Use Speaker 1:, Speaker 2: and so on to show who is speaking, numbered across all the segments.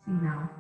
Speaker 1: See now.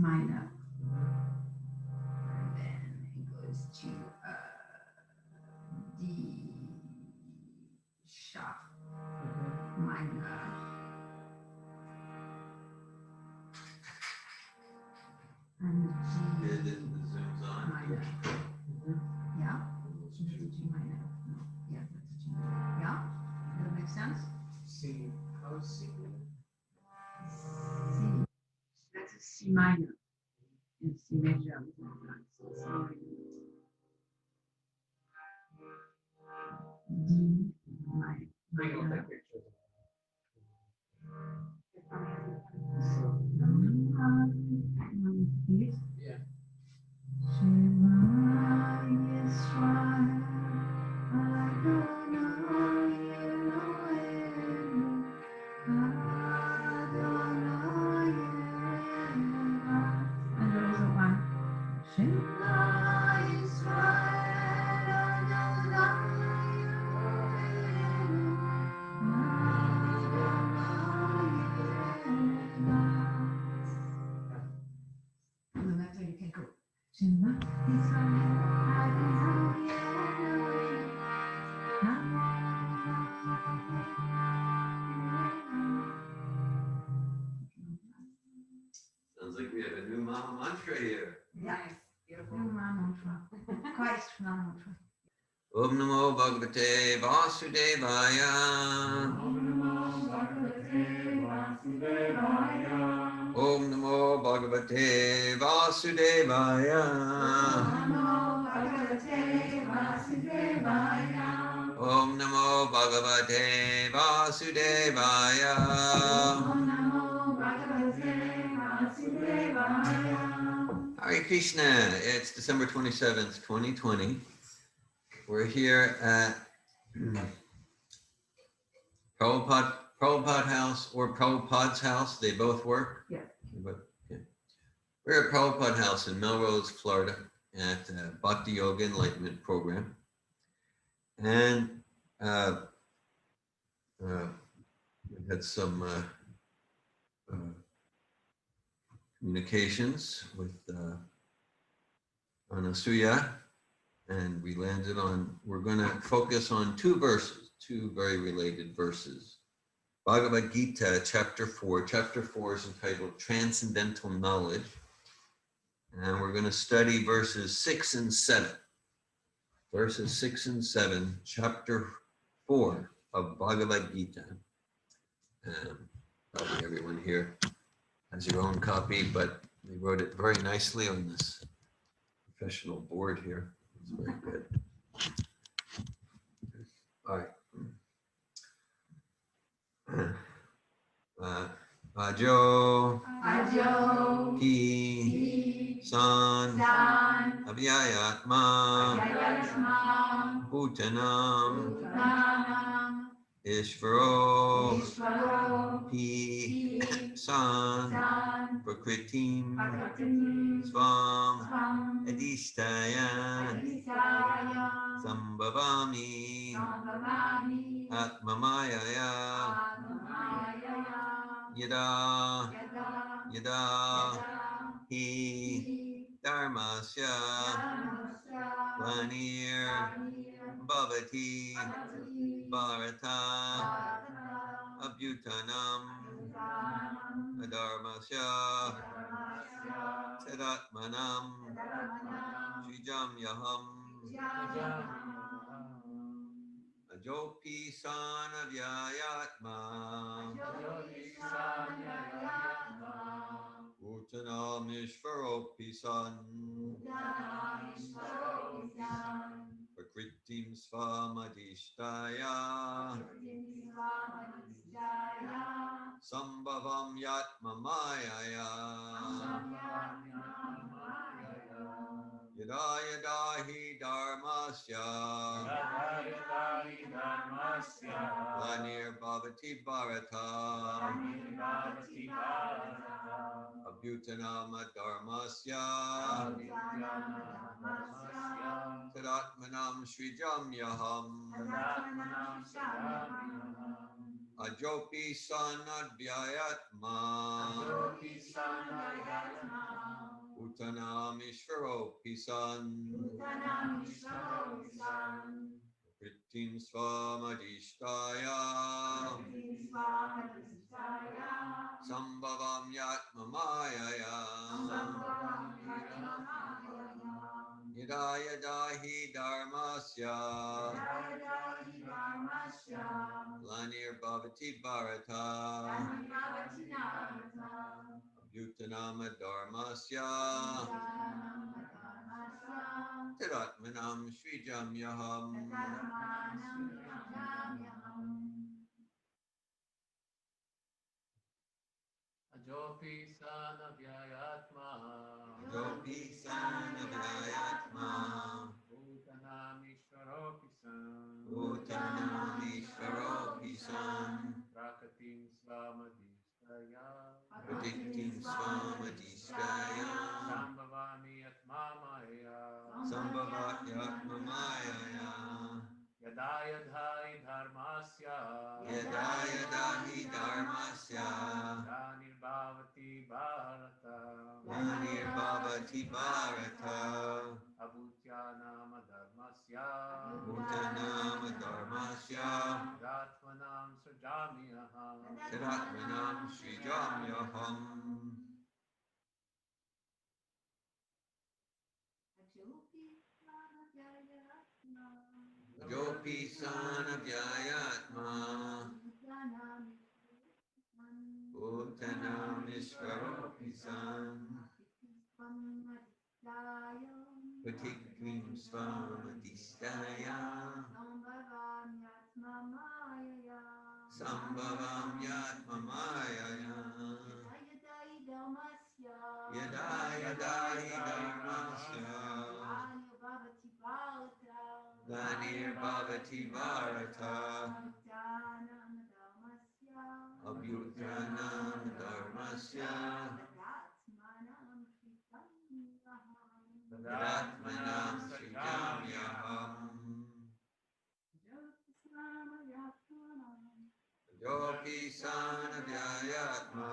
Speaker 1: Minor, and then it goes to D sharp minor, and G minor. Yeah, G minor. No, yeah, that's G. Yeah, does that make sense?
Speaker 2: C. How's C?
Speaker 1: C. That's a C minor. It's C major. D minor.
Speaker 2: Yeah.
Speaker 3: Sounds like we have a new mama mantra here.
Speaker 1: Nice, beautiful. Mantra. Christ mantra.
Speaker 3: Om Namo Bhagavate Vasudevaya.
Speaker 2: Om Namo Bhagavate Vasudevaya.
Speaker 3: Om Namo Bhagavate Vasudevaya. Om Namo Bhagavate Vasudevaya. Hare Krishna, it's December 27th, 2020. We're here at Prabhupada House or Prabhupada's house. They both work.
Speaker 1: Yeah.
Speaker 3: We're at Prabhupada House in Melrose, Florida at Bhakti Yoga Enlightenment program. And we had some communications with Anasuya, and we landed on, we're going to focus on two verses, two very related verses. Bhagavad Gita, chapter 4. Chapter 4 is entitled Transcendental Knowledge. And we're going to study verses 6 and 7. Verses 6 and 7, chapter 4 of Bhagavad Gita. Probably everyone here has your own copy, but they wrote it very nicely on this professional board here. It's very good. All right. Ajo, Ki, San, Abhyayatma, Bhutanam, Ishvaro
Speaker 1: Ishvaro
Speaker 3: Pi
Speaker 1: Pi
Speaker 3: San
Speaker 1: San
Speaker 3: Prakritim
Speaker 1: Prakritim
Speaker 3: Svam
Speaker 1: Svam
Speaker 3: Adishtaya
Speaker 1: Adhisaya
Speaker 3: Sambhavami
Speaker 1: Sambhavami
Speaker 3: Atmamayaya
Speaker 1: Atmamayaya
Speaker 3: Yada
Speaker 1: Yada
Speaker 3: Yada
Speaker 1: Yada
Speaker 3: Hi
Speaker 1: Hi
Speaker 3: Dharmasya
Speaker 1: Dharmasya
Speaker 3: Glanir
Speaker 1: Glanir
Speaker 3: Bhavati
Speaker 1: Bhavati
Speaker 3: Bharata
Speaker 1: Bharata
Speaker 3: Abhutanam
Speaker 1: Bhutanam
Speaker 3: Adharmasya
Speaker 1: Dharmasya
Speaker 3: Sadatmanam
Speaker 1: Dharmanam
Speaker 3: Srijam Yaham
Speaker 1: Jnanam
Speaker 3: Ajopi Sana Vyayatma
Speaker 1: Jyotishanayatma
Speaker 3: Uttanam Ishvaropi San
Speaker 1: Uttanamishvaropisan
Speaker 3: Prakritim Svamadishtaya
Speaker 1: Prakritinisvamadhisjaya
Speaker 3: Sambhavam Yatmamayaya
Speaker 1: Samyamyamayaya
Speaker 3: Yada Yada Hi Dharmasya Glanir Bhavati Bharata
Speaker 1: Bhavati Bharata
Speaker 3: Abhutanam Dharmasya
Speaker 1: Dharmasya
Speaker 3: Tadatmanam Srijam Yaham
Speaker 1: Tadatmanam Shamyamam
Speaker 3: Ajopi Sanadvyayatma
Speaker 1: Jyotishanayatma
Speaker 3: Uttanam Ishvaropi San
Speaker 1: Uttanamishvaropisan
Speaker 3: Kritim Svamadishtaya
Speaker 1: Prakritinisvamadhisjaya
Speaker 3: Sambhavam Yatmamayaya
Speaker 1: Sambhavam
Speaker 3: Yada Yada Hi Dharmasya Glanir Bhavati Bharata Abhutanam Dharmasya Tadatmanam Srijam Yaham
Speaker 2: Ajopi sana vyayatma
Speaker 3: Jopi Sanavayatma
Speaker 2: Bhutanam Ishvaropi san
Speaker 3: Uttanam Ishvaropi San
Speaker 2: Prakatim Svamadhishtaya
Speaker 3: Pradiktim Svamadishtaya
Speaker 2: Sambhavami Atmamaya
Speaker 3: Sambhavatyatmamayaya
Speaker 2: Yada Yadha Dharmasya
Speaker 3: Yada Yada Hi Dharmasya
Speaker 2: Glanirvavati Bharata
Speaker 3: Glanirvavati Bharata
Speaker 2: Abhutyanam Dharmasya
Speaker 3: Uttanam Dharmasya
Speaker 2: Ratmanam Sujamyaham
Speaker 3: Tadatmanam Srijam Yaham Jopi Sanavayatma Uttanam Ishvaropi San Pratikrim Svamadishtaya Sambhavam Yatmamayaya Yada Yada Hi Dharmasya Glanir Bhavati Bharata Abhutanam Dharmasya Tadatmanam Srijam Yaham Jopi Sanavayatma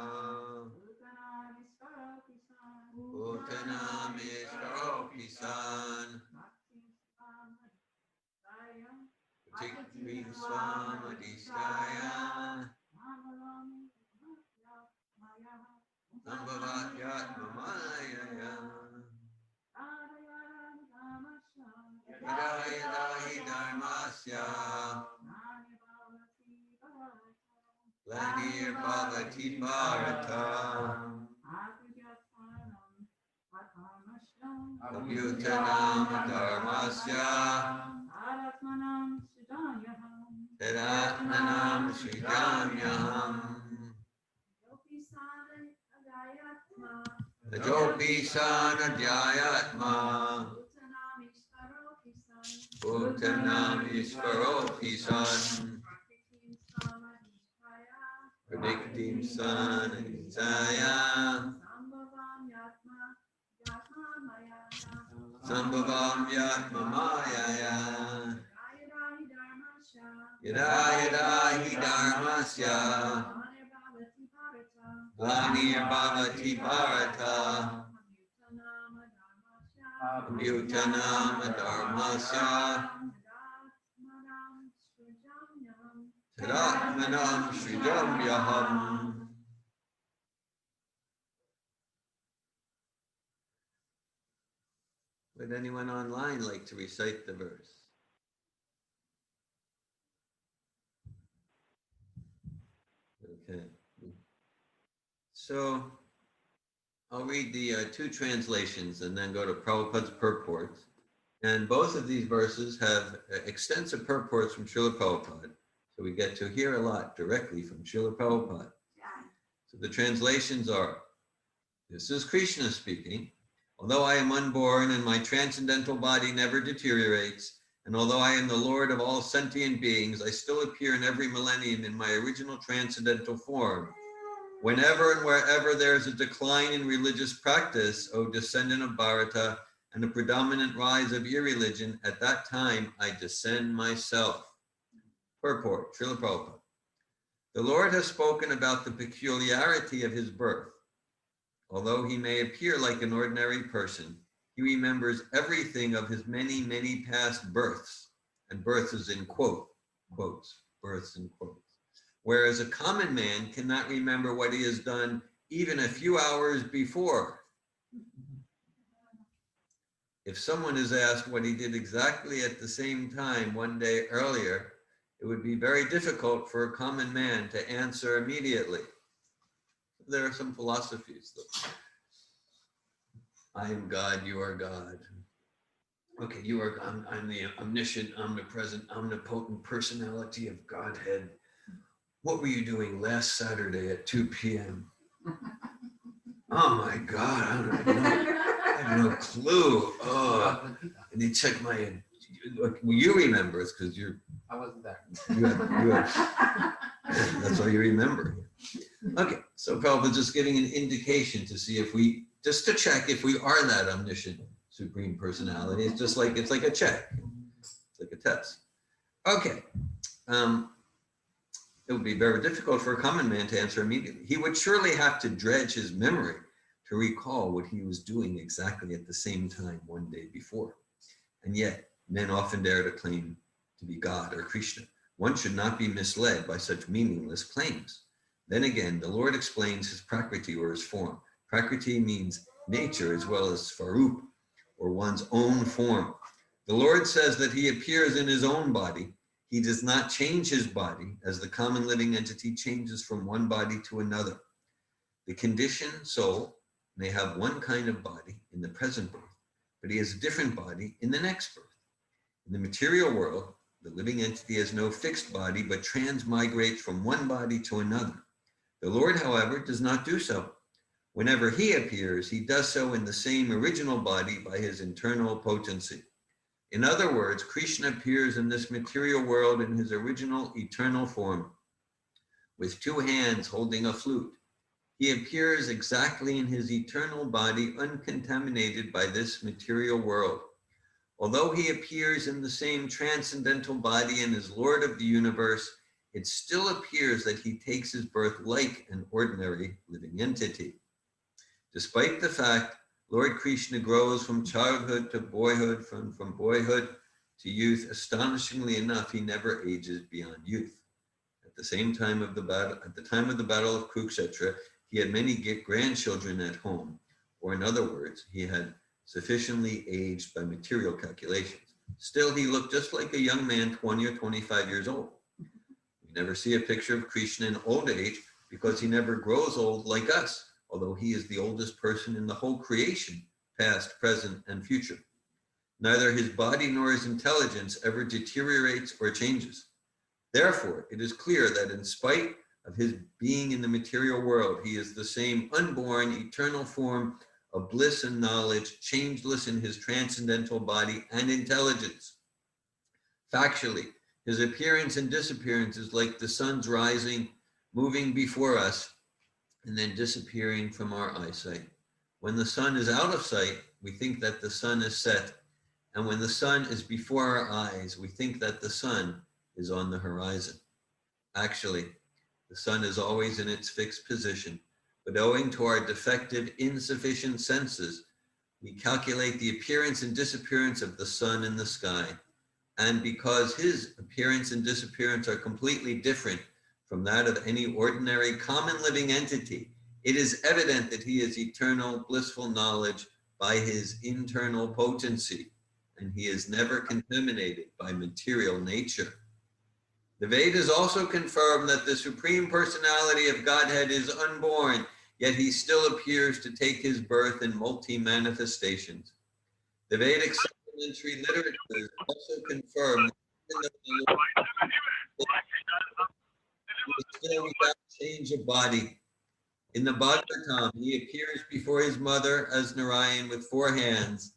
Speaker 3: Uttanam Ishvaropi San Pratikrim Svamadishtaya Sambhavatyatmamayaya Yada Yada Hi Dharmasya Glanir Bhavati Bharata Abhutanam Dharmasya Tadatmanam Srijam Yaham Ajopi Sanadhyayatma Uttanam Ishvaropi San Pradiktim Sananitaya Sambhavam Yatma Mayaya Yada Yada Hi Dharmasya Glanir Bhavati Bharata Amyutanama Dharmasya Tadatmanam Sridham Yaham. Would anyone online like to recite the verse? Okay. So I'll read the two translations and then go to Prabhupada's purport. And both of these verses have extensive purports from Srila Prabhupada. So we get to hear a lot directly from Srila Prabhupada. So the translations are, this is Krishna speaking. Although I am unborn and my transcendental body never deteriorates, and although I am the Lord of all sentient beings, I still appear in every millennium in my original transcendental form. Whenever and wherever there is a decline in religious practice, O descendant of Bharata, and a predominant rise of irreligion, at that time I descend myself. Purport, Srila Prabhupada. The Lord has spoken about the peculiarity of his birth. Although he may appear like an ordinary person, he remembers everything of his many, many past births. And births is in quotes, births in quotes. Whereas a common man cannot remember what he has done even a few hours before. If someone is asked what he did exactly at the same time one day earlier, it would be very difficult for a common man to answer immediately. There are some philosophies though. I am God, you are God. Okay, you are, I'm the omniscient, omnipresent, omnipotent personality of Godhead. What were you doing last Saturday at 2 p.m.? Oh my God, I have no clue. Oh, and you check my, well, you remember it because
Speaker 2: I wasn't there.
Speaker 3: That's all you remember. Okay, so Prabhupada just giving an indication to see if we, just to check if we are that omniscient supreme personality. It's just like, it's like a check. It's like a test. Okay. It would be very difficult for a common man to answer immediately. He would surely have to dredge his memory to recall what he was doing exactly at the same time one day before. And yet, men often dare to claim to be God or Krishna. One should not be misled by such meaningless claims. Then again, the Lord explains his prakriti or his form. Prakriti means nature as well as svarup, or one's own form. The Lord says that he appears in his own body. He does not change his body as the common living entity changes from one body to another. The conditioned soul may have one kind of body in the present birth, but he has a different body in the next birth. In the material world, the living entity has no fixed body, but transmigrates from one body to another. The Lord, however, does not do so. Whenever he appears, he does so in the same original body by his internal potency. In other words, Krishna appears in this material world in his original eternal form, with two hands holding a flute. He appears exactly in his eternal body, uncontaminated by this material world. Although he appears in the same transcendental body and is Lord of the universe, it still appears that he takes his birth like an ordinary living entity. Despite the fact Lord Krishna grows from childhood to boyhood, from boyhood to youth, astonishingly enough, he never ages beyond youth. At the time of the battle of Kurukshetra, he had many grandchildren at home, or in other words, he had sufficiently aged by material calculations. Still, he looked just like a young man, 20 or 25 years old. We never see a picture of Krishna in old age because he never grows old like us, although he is the oldest person in the whole creation, past, present, and future. Neither his body nor his intelligence ever deteriorates or changes. Therefore, it is clear that in spite of his being in the material world, he is the same unborn, eternal form of bliss and knowledge, changeless in his transcendental body and intelligence. Factually, his appearance and disappearance is like the sun's rising, moving before us and then disappearing from our eyesight. When the sun is out of sight, we think that the sun is set. And when the sun is before our eyes, we think that the sun is on the horizon. Actually, the sun is always in its fixed position, but owing to our defective, insufficient senses, we calculate the appearance and disappearance of the sun in the sky. And because his appearance and disappearance are completely different from that of any ordinary common living entity, it is evident that he is eternal, blissful knowledge by his internal potency, and he is never contaminated by material nature. The Vedas also confirm that the Supreme Personality of Godhead is unborn, yet he still appears to take his birth in multi-manifestations. The Vedic supplementary literatures also confirm that even though the Lord is still without change of body. In the Bhagavatam, he appears before his mother as Narayan with 4 hands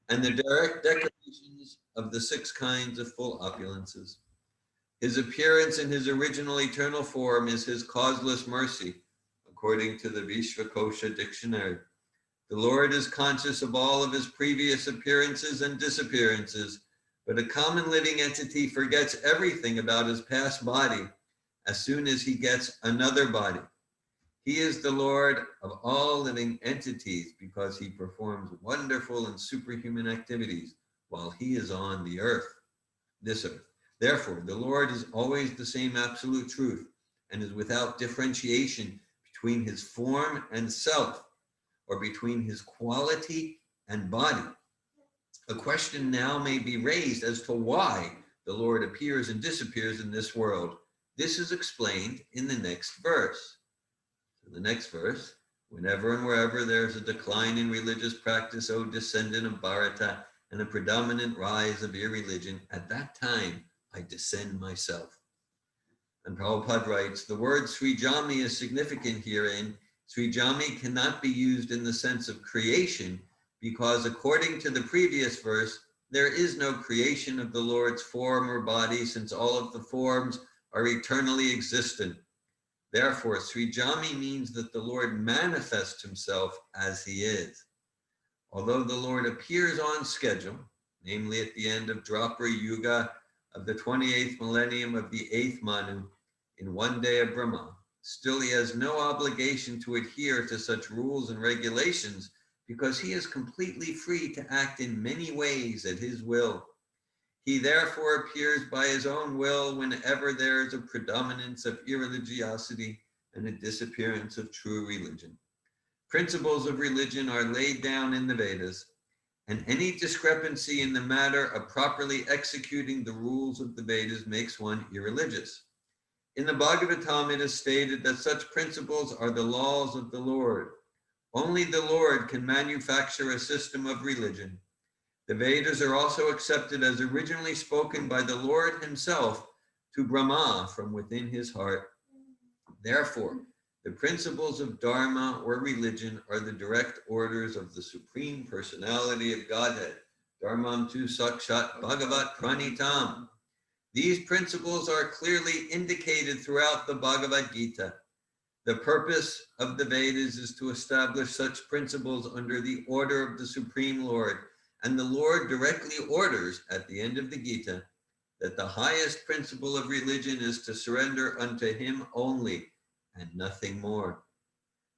Speaker 3: and the direct decorations of the 6 kinds of full opulences. His appearance in his original eternal form is his causeless mercy, according to the Vishvakosha dictionary. The Lord is conscious of all of his previous appearances and disappearances, but a common living entity forgets everything about his past body as soon as he gets another body. He is the Lord of all living entities because he performs wonderful and superhuman activities while he is on the earth, this earth. Therefore, the Lord is always the same absolute truth and is without differentiation between his form and self, or between his quality and body. A question now may be raised as to why the Lord appears and disappears in this world. This is explained in the next verse. So the next verse, whenever and wherever there's a decline in religious practice, O descendant of Bharata, and a predominant rise of irreligion, at that time I descend myself. And Prabhupada writes, the word Srijami is significant herein. Srijami cannot be used in the sense of creation because according to the previous verse, there is no creation of the Lord's form or body since all of the forms are eternally existent. Therefore, Srijami means that the Lord manifests himself as he is. Although the Lord appears on schedule, namely at the end of Dwapara Yuga of the 28th millennium of the 8th Manu, in one day of Brahma, still he has no obligation to adhere to such rules and regulations because he is completely free to act in many ways at his will. He therefore appears by his own will whenever there is a predominance of irreligiosity and a disappearance of true religion. Principles of religion are laid down in the Vedas, and any discrepancy in the matter of properly executing the rules of the Vedas makes one irreligious. In the Bhagavatam, it is stated that such principles are the laws of the Lord. Only the Lord can manufacture a system of religion. The Vedas are also accepted as originally spoken by the Lord himself to Brahma from within his heart. Therefore, the principles of Dharma or religion are the direct orders of the Supreme Personality of Godhead. Dharmam tu sakshat bhagavat pranitam. These principles are clearly indicated throughout the Bhagavad Gita. The purpose of the Vedas is to establish such principles under the order of the Supreme Lord, and the Lord directly orders at the end of the Gita that the highest principle of religion is to surrender unto him only and nothing more.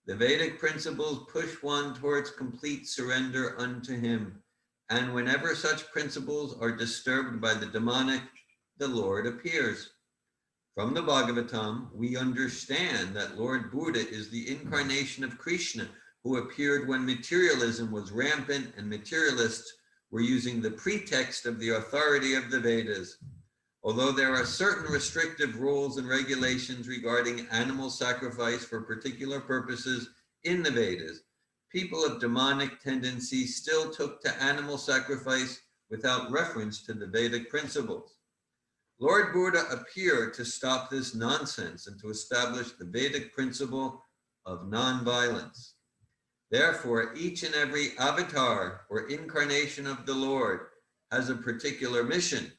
Speaker 3: The Vedic principles push one towards complete surrender unto him, and whenever such principles are disturbed by the demonic, the Lord appears. From the Bhagavatam, we understand that Lord Buddha is the incarnation of Krishna, who appeared when materialism was rampant and materialists were using the pretext of the authority of the Vedas. Although there are certain restrictive rules and regulations regarding animal sacrifice for particular purposes in the Vedas, people of demonic tendencies still took to animal sacrifice without reference to the Vedic principles. Lord Buddha appeared to stop this nonsense and to establish the Vedic principle of nonviolence. Therefore, each and every avatar or incarnation of the Lord has a particular mission,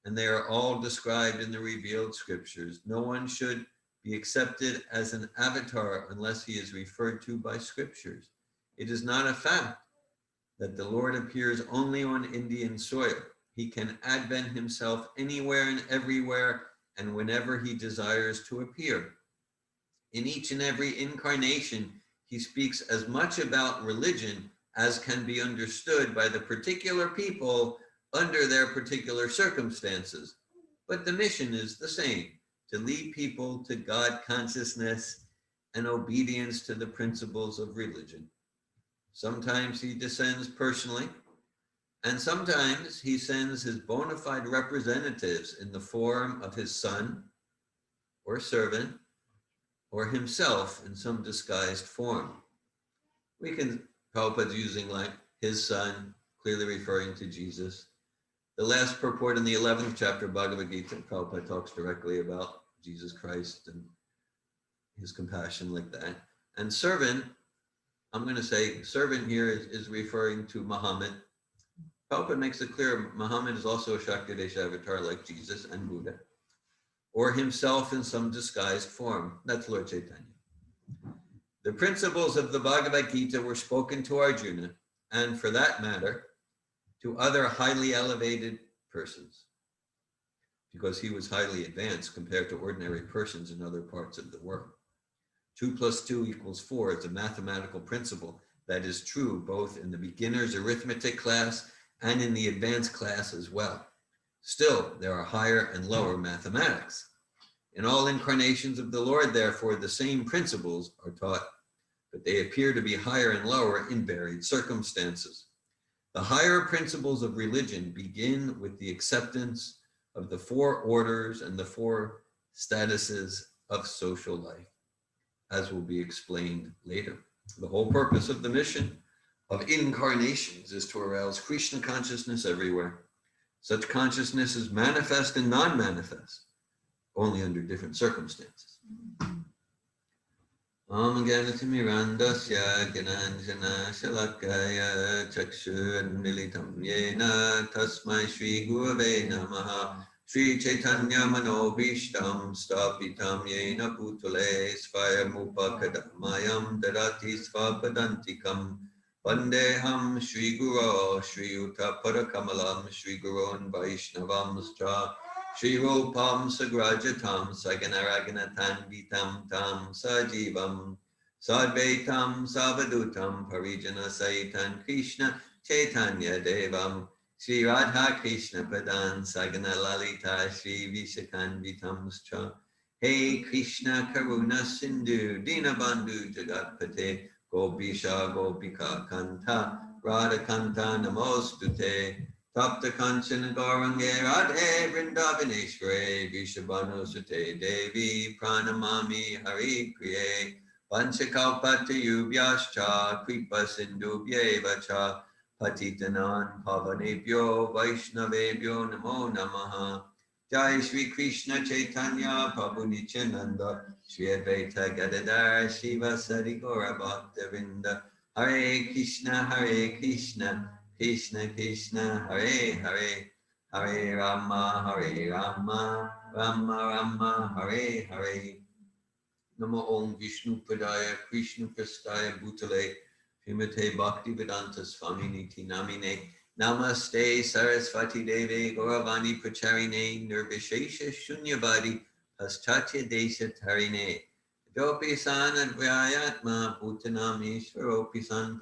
Speaker 3: and they are all described in the revealed scriptures. No one should be accepted as an avatar unless he is referred to by scriptures. It is not a fact that the Lord appears only on Indian soil. He can advent himself anywhere and everywhere and whenever he desires to appear. In each and every incarnation, he speaks as much about religion as can be understood by the particular people under their particular circumstances. But the mission is the same, to lead people to God consciousness and obedience to the principles of religion. Sometimes he descends personally, and sometimes he sends his bona fide representatives in the form of his son or servant or himself in some disguised form. Prabhupada's using like his son, clearly referring to Jesus. The last purport in the 11th chapter of Bhagavad Gita, Prabhupada talks directly about Jesus Christ and his compassion like that. And servant, I'm going to say servant here is referring to Muhammad. Prabhupada makes it clear Muhammad is also a Shaktidesh avatar like Jesus and Buddha, or himself in some disguised form. That's Lord Chaitanya. The principles of the Bhagavad Gita were spoken to Arjuna, and for that matter, to other highly elevated persons, because he was highly advanced compared to ordinary persons in other parts of the world. 2 + 2 = 4 is a mathematical principle that is true both in the beginner's arithmetic class and in the advanced class as well. Still, there are higher and lower mathematics. In all incarnations of the Lord, therefore, the same principles are taught, but they appear to be higher and lower in varied circumstances. The higher principles of religion begin with the acceptance of the 4 orders and the 4 statuses of social life, as will be explained later. The whole purpose of the mission of incarnations is to arouse Krishna consciousness everywhere. Such consciousness is manifest and non-manifest, only under different circumstances. Om Ganatimirandasya Gananjana Shalakaya Chakshurmilitam Yena Tasmai Shri Gurave Namaha Shri Chaitanya Manobhishtam Stapitam Yena Putale Svayamupakadamayam Darati Svapadantikam Vandeham Shri Guru Shri Uta Parakamalam Shri Gurun Vaishnavam Scha Shri Rupam Sagrajatam Saganaraganatam Vitam Tam Sajivam Sadvaitam Savadutam Parijana Saitan Krishna Chaitanya Devam Shri Radha Krishna Padan Sagana Lalita Shri Vishakan Vitam Scha Hey Krishna Karuna Sindhu Dinabandhu Jagatpate Gobisha Gopika Kanta Radha Kanta Namostute Tapta Kancana Gaurange Radhe Vrindavaneshware Vishabhanu Sute Devi Pranamami Hari Priye Panchakalpati Yubhyascha Kripa Sindhubhyevacha Patitanan Pavanebhyo Vaishnavebhyo Namo Namaha Jai Shri Krishna Chaitanya Prabhu Nityananda Shri Advaita Gadadhar Shiva Sari Gaura Bhaktavinda Hare Krishna Krishna Krishna Hare Hare Hare Rama Rama Rama Hare Hare Namo Om Vishnu Padaya Krishna Prastaya Bhutale Srimate Bhaktivedanta Swami Niti Namine Namaste Saraswati Deve Gauravani Pracharine Nirvishesha Shunyavadi Paschatya Desha Tarine Jopi San Advyayatma Bhutanam Ishvaropi San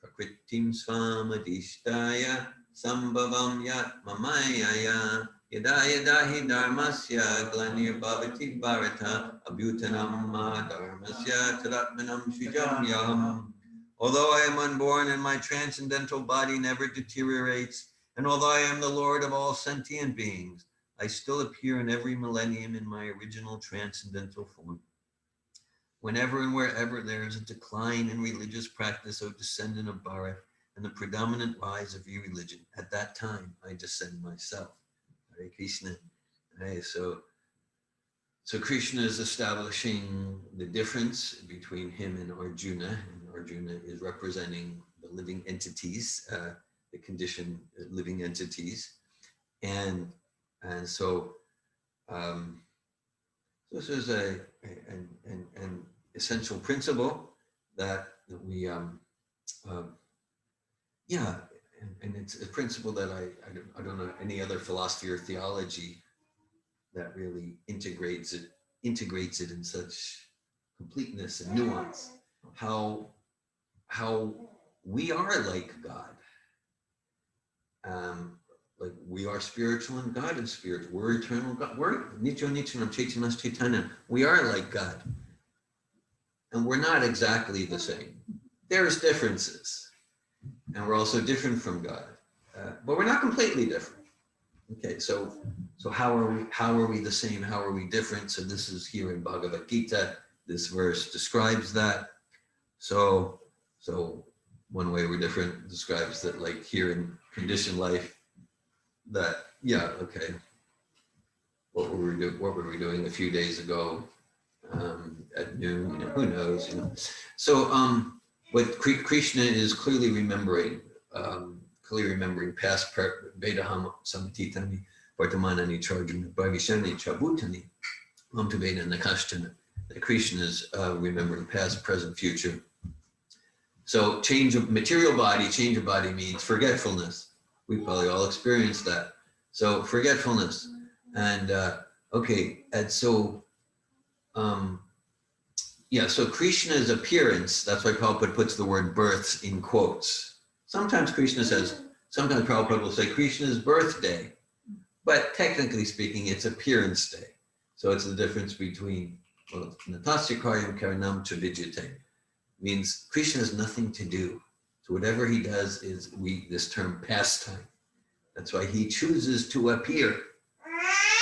Speaker 3: Prakritim Svamadishtaya Sambhavam Yat Mamayaya Yada Yadahi Dharmasya Glanir Bhavati Bharata Abhutanam Dharmasya Tadatmanam Shrijam Yaham. Although I am unborn and my transcendental body never deteriorates, and although I am the Lord of all sentient beings, I still appear in every millennium in my original transcendental form. Whenever and wherever there is a decline in religious practice, O descendant of Bharat, and the predominant rise of e-religion, at that time I descend myself. Hare Krishna. Right, so Krishna is establishing the difference between him and Arjuna is representing the living entities, the conditioned living entities, and so This is an essential principle that we, yeah, and it's a principle that I don't know any other philosophy or theology that really integrates it in such completeness and nuance. How we are like God. Like we are spiritual and God is spiritual. We're eternal God. We're Nityanam Chaitanya Chaitanya. We are like God. And we're not exactly the same. There's differences. And we're also different from God. But we're not completely different. Okay, so how are we the same? How are we different? So this is here in Bhagavad Gita. This verse describes that. So one way we're different describes that, like here in conditioned life, that, yeah, okay, what were we doing a few days ago at noon? Who knows? So what Krishna is clearly remembering past Vedaham Samatitani Vartamanani Charjuna Bhavishani Chabutani Mamtaveda Nakashtana. That Krishna is remembering past, present, future. So change of material body, change of body means forgetfulness. We probably all experienced that. So forgetfulness. And okay, and so so Krishna's appearance, that's why Prabhupada puts the word births in quotes. Sometimes Prabhupada will say Krishna's birthday, but technically speaking, it's appearance day. So it's the difference between, well, Natasya Karyam Karanam Chavidyate. Means Krishna has nothing to do. So whatever he does is this term pastime. That's why he chooses to appear.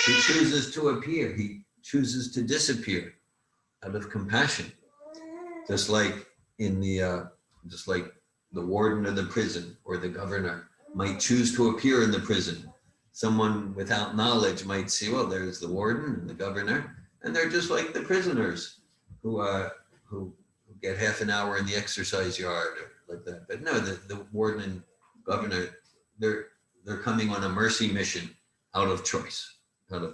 Speaker 3: He chooses to appear. He chooses to disappear out of compassion. Just like the warden of the prison or the governor might choose to appear in the prison. Someone without knowledge might see, well, there's the warden and the governor, and they're just like the prisoners who get half an hour in the exercise yard or like that. But no, the warden and governor, they're coming on a mercy mission out of choice. And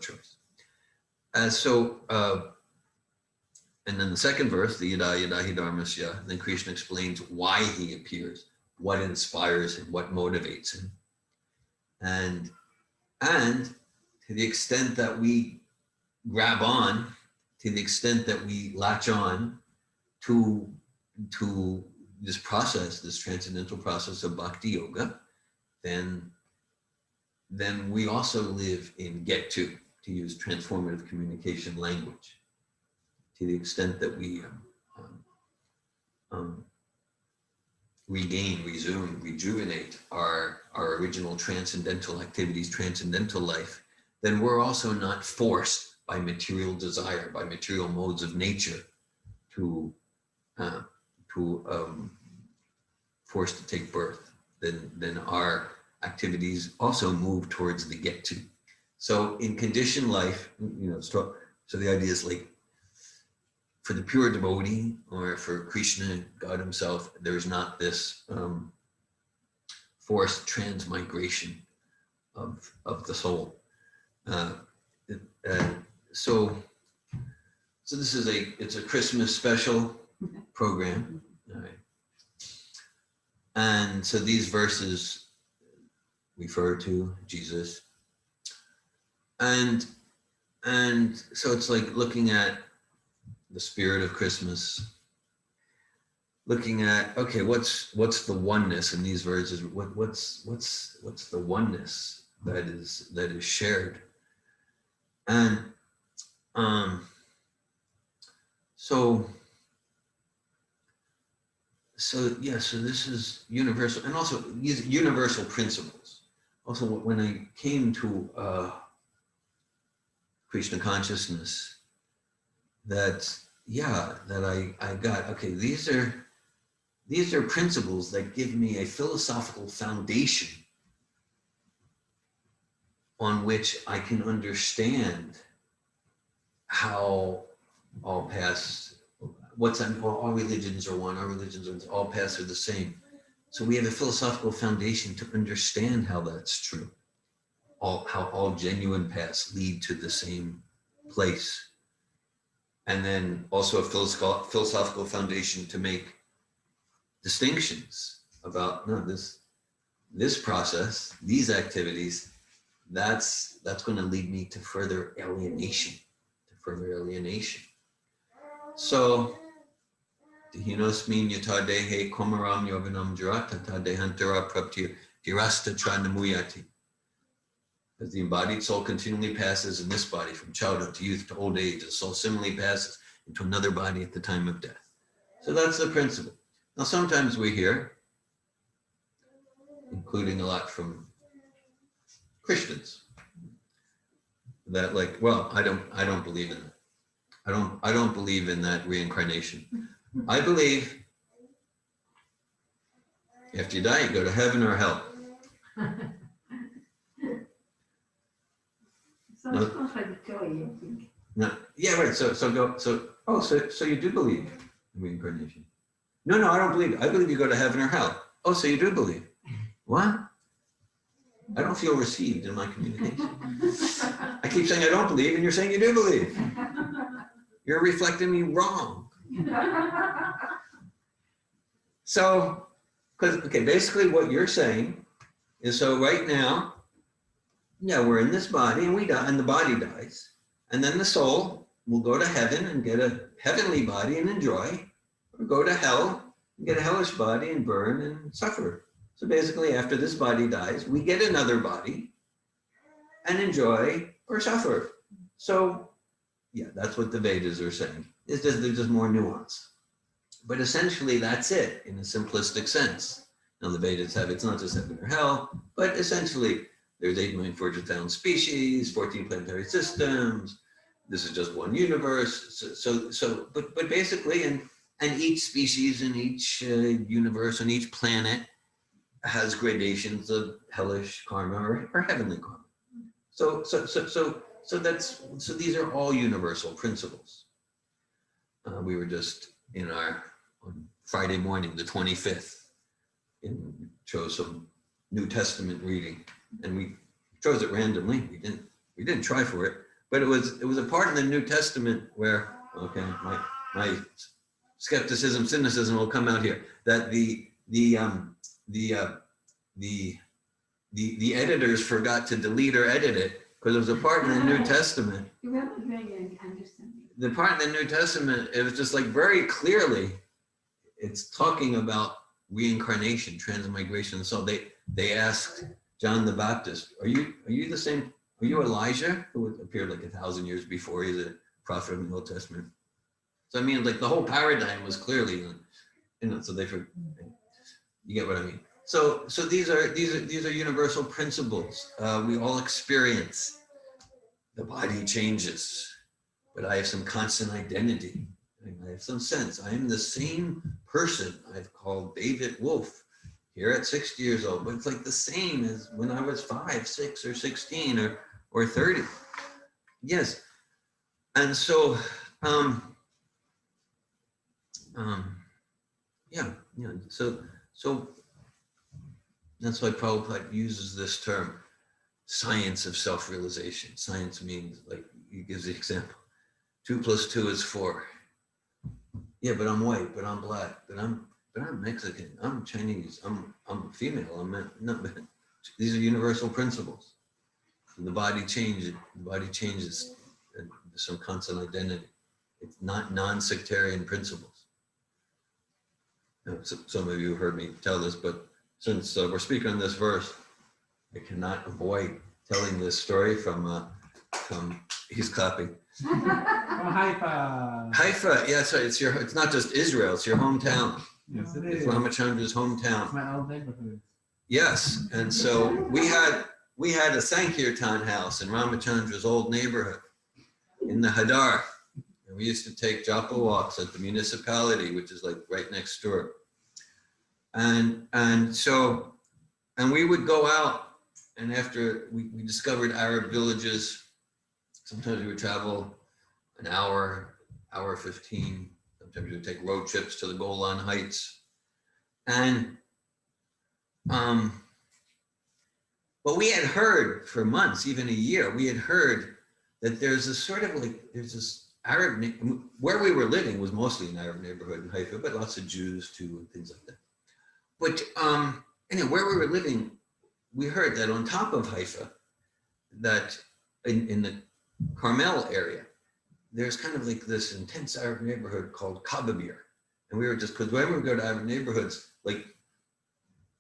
Speaker 3: then the second verse, the Yada Yada Hi Dharmasya, then Krishna explains why he appears, what inspires him, what motivates him. And to the extent that we grab on, to the extent that we latch on to this process, this transcendental process of bhakti yoga, then we also live in get to use transformative communication language. To the extent that we rejuvenate our original transcendental activities, transcendental life, then we're also not forced by material desire, by material modes of nature to forced to take birth. Then our activities also move towards the get to. So in conditioned life, so the idea is like, for the pure devotee or for Krishna, God himself, there's not this forced transmigration of the soul. So this is it's a Christmas special program. All right. And so these verses refer to Jesus. And so it's like looking at the spirit of Christmas, looking at, okay, what's the oneness in these verses? What's the oneness that is shared? And so this is universal, and also these universal principles. Also, when I came to Krishna consciousness, that I got, okay, these are principles that give me a philosophical foundation on which I can understand how all paths, all religions are one, all religions, all paths are the same. So we have a philosophical foundation to understand how that's true. How all genuine paths lead to the same place. and then also a philosophical foundation to make distinctions about no, this process, these activities, that's going to lead me to further alienation, So, Hinosmin yatadehe komaram yovanam jarata tadehantara prapti dirasta chanamuyati. As the embodied soul continually passes in this body from childhood to youth to old age, the soul similarly passes into another body at the time of death. So that's the principle. Now, sometimes we hear, including a lot from Christians, that like, well, I don't believe in that. I don't believe in that reincarnation. I believe after you die, you go to heaven or hell.
Speaker 1: Sounds contradictory, I think.
Speaker 3: No, yeah, right. So you do believe in reincarnation? No, I don't believe it. I believe you go to heaven or hell. Oh, so you do believe? What? I don't feel received in my communication. I keep saying I don't believe, and you're saying you do believe. You're reflecting me wrong. So, basically what you're saying is, so right now, yeah, we're in this body and we die, and the body dies, and then the soul will go to heaven and get a heavenly body and enjoy, or go to hell and get a hellish body and burn and suffer. So basically, after this body dies, we get another body and enjoy or suffer. So, yeah, that's what the Vedas are saying. There's just more nuance. But essentially, that's it in a simplistic sense. Now, the Vedas have, it's not just heaven or hell, but essentially, there's 8,400,000 species, 14 planetary systems. This is just one universe. But basically, and each species in each universe on each planet has gradations of hellish karma or heavenly karma. So these are all universal principles. We were just on Friday morning, the 25th, chose some New Testament reading, and we chose it randomly. We didn't try for it, but it was a part in the New Testament where, okay, my skepticism, cynicism will come out here, that the editors forgot to delete or edit it, because there was a part in the New Testament.
Speaker 1: You were not very understanding.
Speaker 3: The part in the New Testament, it was just like very clearly, it's talking about reincarnation, transmigration. So they asked John the Baptist, are you the same? Are you Elijah, who appeared like 1,000 years before? He's a prophet of the Old Testament. So I mean, like the whole paradigm was clearly, so you get what I mean. So these are universal principles. We all experience. The body changes, but I have some constant identity. I have some sense. I am the same person I've called David Wolf here at 60 years old, but it's like the same as when I was 5, 6, or 16 or 30. Yes. And so, so that's why Prabhupada uses this term, science of self-realization. Science means, like, he gives the example, 2 + 2 is 4. Yeah, but I'm white, but I'm black, but I'm Mexican, I'm Chinese, I'm female, these are universal principles. And the body changes some constant identity. It's not non-sectarian principles. Now, some of you have heard me tell this, but since we're speaking on this verse, I cannot avoid telling this story from he's clapping.
Speaker 2: Haifa.
Speaker 3: Haifa, yeah, so it's not just Israel, it's your hometown.
Speaker 2: Yes, it
Speaker 3: It's
Speaker 2: is.
Speaker 3: Ramachandra's hometown.
Speaker 2: It's my old neighborhood.
Speaker 3: Yes, and so we had a Sankirtan house in Ramachandra's old neighborhood in the Hadar. And we used to take japa walks at the municipality, which is like right next door. And we would go out, and after we discovered Arab villages, sometimes we would travel an hour 15. Sometimes we would take road trips to the Golan Heights. And but we had heard for months, even a year, we had heard that there's this Arab, where we were living was mostly an Arab neighborhood in Haifa, but lots of Jews too and things like that. But anyway, where we were living, we heard that on top of Haifa, that in the Carmel area, there's kind of like this intense Arab neighborhood called Kababir. And we were just, because whenever we go to Arab neighborhoods, like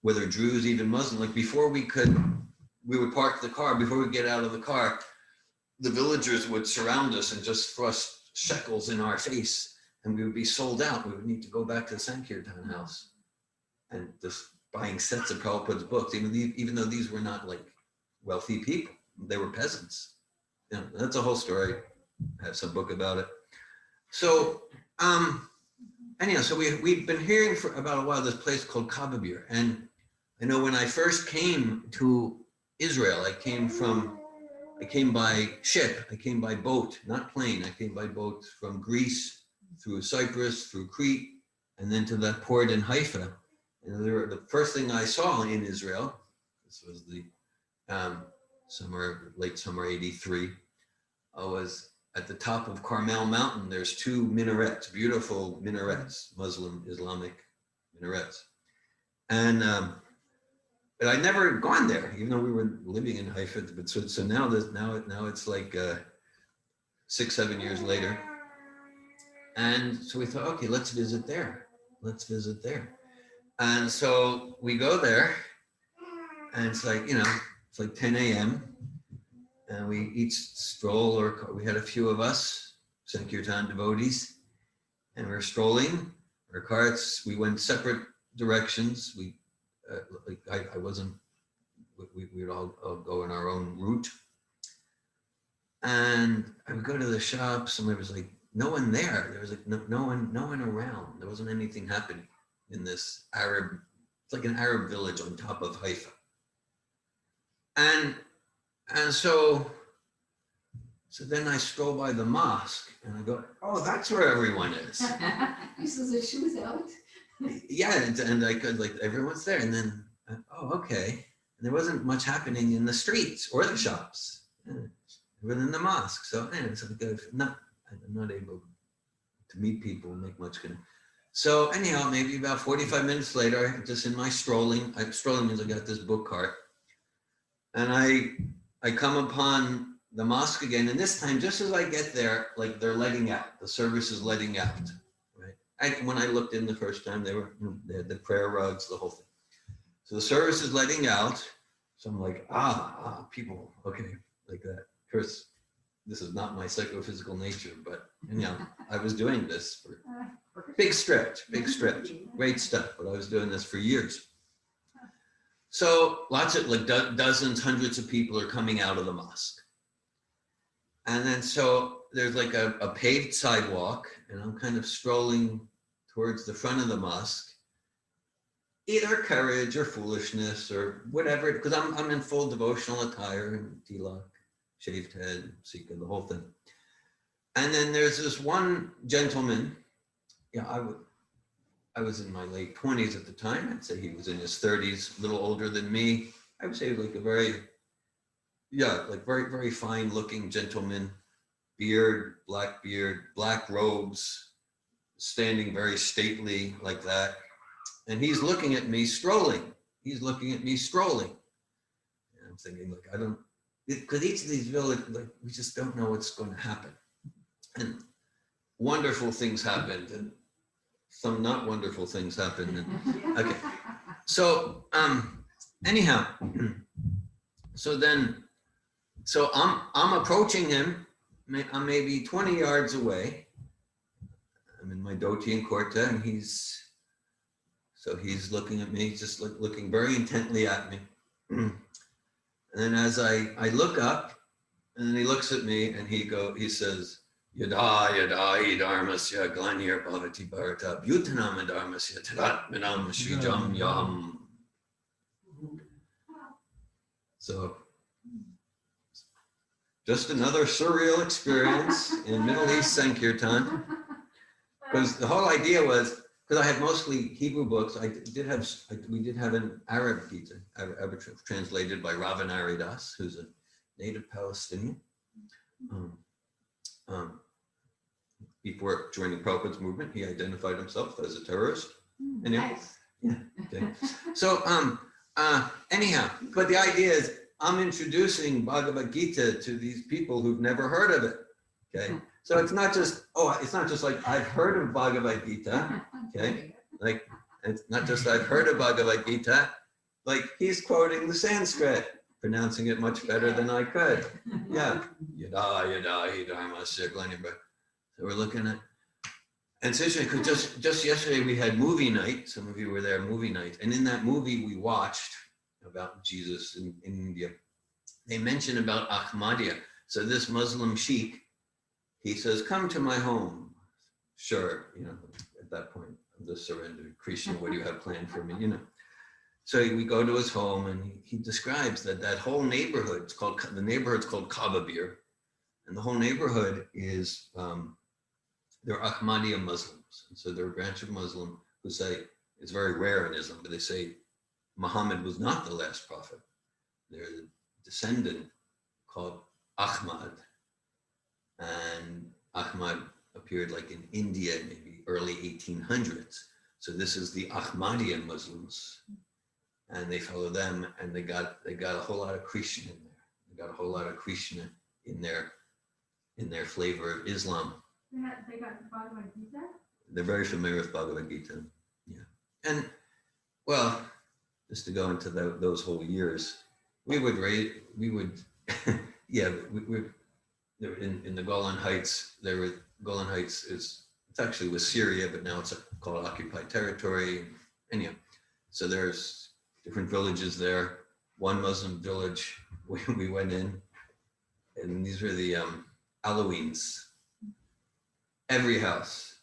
Speaker 3: whether Druze, even Muslim, like before we would park the car, before we get out of the car, the villagers would surround us and just thrust shekels in our face, and we would be sold out. We would need to go back to the Sankirtan house and just buying sets of Prabhupada's books, even though these were not like wealthy people, they were peasants. You know, that's a whole story. I have some book about it. So anyhow, so we've been hearing for about a while this place called Kababir. And I know when I first came to Israel, I came by ship, I came by boat, not plane. I came by boat from Greece, through Cyprus, through Crete, and then to that port in Haifa. And the first thing I saw in Israel, this was the late summer 83, was at the top of Carmel Mountain. There's two minarets, beautiful minarets, Muslim, Islamic minarets. And but I'd never gone there, even though we were living in Haifa. But so now it's like 6-7 years later. And so we thought, okay, let's visit there. And so we go there, and it's like, it's like 10 a.m. and we each stroll, or we had a few of us, Sankirtan devotees, and we're strolling our carts. We went separate directions. We would all go in our own route. And I would go to the shops, and there was like no one there. There was like no one around. There wasn't anything happening in this Arab, it's like an Arab village on top of Haifa. And so then I stroll by the mosque, and I go, oh, that's where everyone is.
Speaker 1: You saw the shoes out?
Speaker 3: Yeah, and I could, like, everyone's there. And then, oh, okay. And there wasn't much happening in the streets or the shops, within the mosque. So, I'm not able to meet people, make much good. So anyhow, maybe about 45 minutes later, just in my strolling means I got this book cart, and I come upon the mosque again. And this time, just as I get there, like they're letting out, the service is letting out, right? When I looked in the first time, they had the prayer rugs, the whole thing. So the service is letting out. So I'm like, people, okay, like that. Of course, this is not my psychophysical nature, but I was doing this for big stretch, great stuff. But I was doing this for years. So lots of, like, dozens, hundreds of people are coming out of the mosque. And then so there's like a paved sidewalk, and I'm kind of strolling towards the front of the mosque, either courage or foolishness or whatever, because I'm in full devotional attire and tilak, shaved head, sikha, the whole thing. And then there's this one gentleman. I was in my late 20s at the time. I'd say he was in his 30s, a little older than me. I would say like a very, very, very fine looking gentleman, black beard, black robes, standing very stately like that. And he's looking at me strolling. And I'm thinking, like, because each of these villages, like, we just don't know what's going to happen. And wonderful things happened, and some not wonderful things happened. And, okay. So anyhow, so I'm approaching him. I'm maybe 20 yards away. I'm in my dhoti and kurta, and he's looking at me, just looking very intently at me. And then as I look up, and then he looks at me, and he says, Yada yada dharmasya glanir bhavati bharata bhutanam dharmasya tadatmanam shrijam yam. So just another surreal experience in Middle East Sankirtan. Because the whole idea was, because I had mostly Hebrew books, we did have an Arab Gita, translated by Ravanari Das, who's a native Palestinian. before joining Prabhupada's movement, he identified himself as a terrorist. Anyway,
Speaker 1: Nice.
Speaker 3: yeah. Okay. So anyhow, but the idea is I'm introducing Bhagavad Gita to these people who've never heard of it. Okay. So it's not just like I've heard of Bhagavad Gita. Okay. Like it's not just I've heard of Bhagavad Gita. Like he's quoting the Sanskrit, pronouncing it much better than I could. Yeah. Yada yada hidharmasya glanibha. So we're looking at, and it's interesting because just yesterday we had movie night. Some of you were there, movie night, and in that movie we watched about Jesus in India. They mention about Ahmadiyya. So this Muslim sheikh, he says, "Come to my home." Sure, at that point I'm just surrendered. Krishna, what do you have planned for me? So we go to his home, and he describes that whole neighborhood. The neighborhood's called Kababir, and the whole neighborhood is they're Ahmadiyya Muslims. And so they're a branch of Muslim who say it's very rare in Islam, but they say Muhammad was not the last prophet. There's a descendant called Ahmad, and Ahmad appeared like in India, maybe early 1800s. So this is the Ahmadiyya Muslims, and they follow them, and they got a whole lot of Krishna in there. They got a whole lot of Krishna in their flavor of Islam.
Speaker 1: They got Bhagavad Gita?
Speaker 3: They're very familiar with Bhagavad Gita. Yeah. And well, just to go into those whole years, we would yeah, we in the Golan Heights, Golan Heights it's actually with Syria, but now it's called occupied territory. Anyhow, so there's different villages there. One Muslim village we went in, and these were the Alawites. Every house,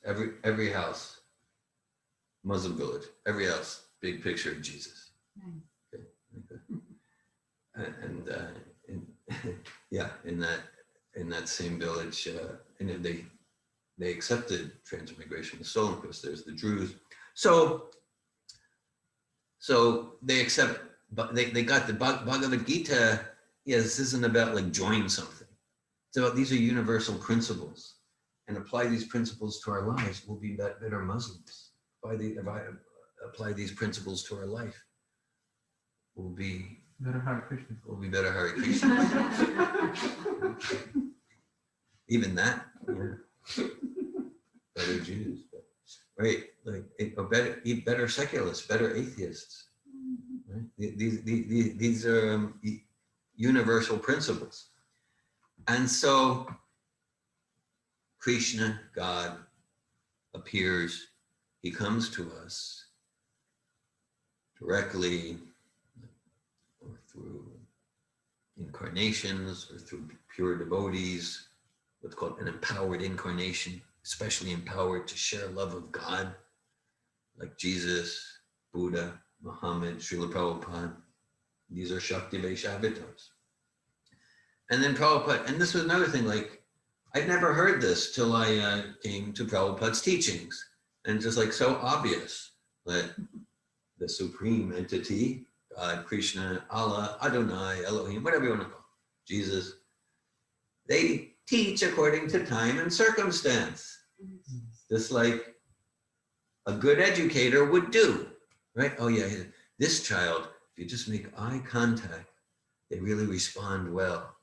Speaker 3: Muslim village, every house, big picture of Jesus.
Speaker 1: Nice.
Speaker 3: Okay. And yeah, in that same village, and they accepted transmigration of soul. Of course, there's the Druze. So they accept, but they got the Bhagavad Gita. Yeah, this isn't about like join something. It's about these are universal principles. And apply these principles to our lives, we'll be better Muslims. If I apply these principles to our life, we'll be
Speaker 2: better Hare Krishna.
Speaker 3: We'll be better Hare Krishna. Even that, yeah. Better Jews, right? Like better secularists, better atheists. Right? These are universal principles, and so. Krishna, God, appears, he comes to us directly or through incarnations or through pure devotees, what's called an empowered incarnation, especially empowered to share love of God, like Jesus, Buddha, Muhammad, Srila Prabhupada. These are Shakti Vaisha avatars. And then Prabhupada, and this was another thing, like, I'd never heard this till I came to Prabhupada's teachings. And just like so obvious that the supreme entity, God, Krishna, Allah, Adonai, Elohim, whatever you want to call it, Jesus, they teach according to time and circumstance. Just like a good educator would do, right? Oh yeah, this child, if you just make eye contact, they really respond well.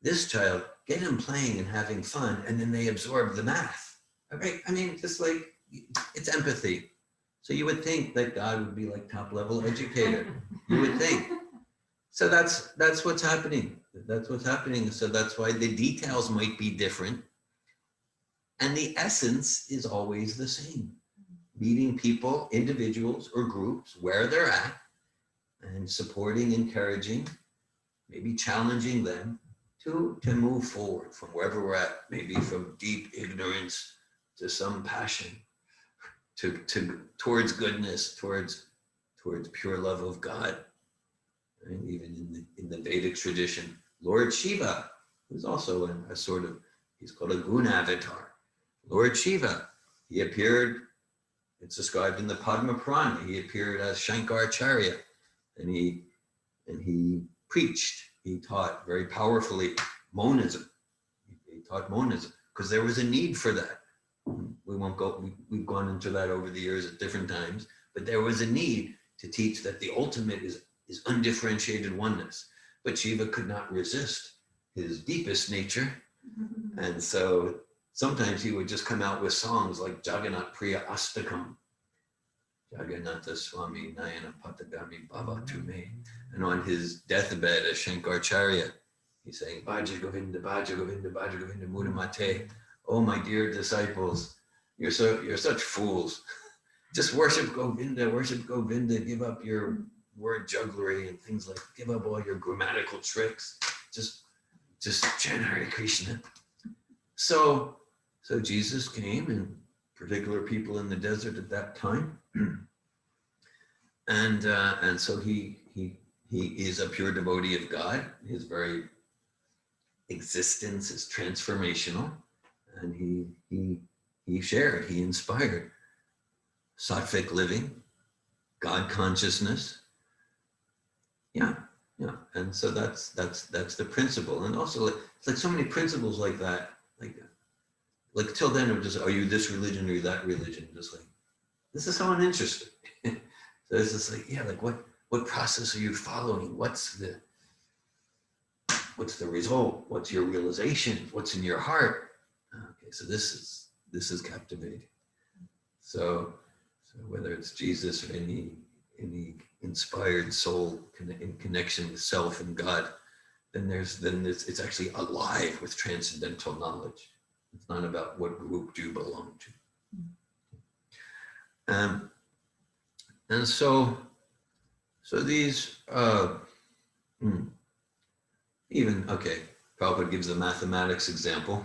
Speaker 3: This child, get him playing and having fun, and then they absorb the math. All right? I mean, just like, it's empathy. So you would think that God would be like top level educator. You would think. So that's what's happening. That's what's happening. So that's why the details might be different. And the essence is always the same. Meeting people, individuals or groups where they're at, and supporting, encouraging, maybe challenging them to move forward from wherever we're at, maybe from deep ignorance to some passion, towards goodness, towards pure love of God. And even in the Vedic tradition, Lord Shiva, who's also a sort of, he's called a guna avatar. Lord Shiva, he appeared, it's described in the Padma Purana, he appeared as Shankaracharya, and he preached. He taught very powerfully monism. He taught monism because there was a need for that. we won't go, we've gone into that over the years at different times, but there was a need to teach that the ultimate is undifferentiated oneness. But Shiva could not resist his deepest nature. And so sometimes he would just come out with songs like Jagannath Priya Astakam, Jagannatha Swami Nayana Patagami Baba to me. And on his deathbed as Shankaracharya, he's saying, Bhaja Govinda, Bhaja Govinda, Bhaja Govinda Mudamate. Oh, my dear disciples, you're such fools. Just worship Govinda, give up your word jugglery and things like, give up all your grammatical tricks. Just chant Hare Krishna. So Jesus came, and particular people in the desert at that time. And so he is a pure devotee of God. His very existence is transformational, and he shared, he inspired sattvic living, God consciousness. Yeah. And so that's the principle. And also, it's like so many principles like that, like till then, of just, are you this religion or that religion? Just like, this is so uninteresting. So it's just like, yeah, like what process are you following? What's the result? What's your realization? What's in your heart? Okay, so this is captivating. So whether it's Jesus or any inspired soul in connection with self and God, then it's actually alive with transcendental knowledge. It's not about what group do you belong to. And so these even, okay, Prabhupada gives the mathematics example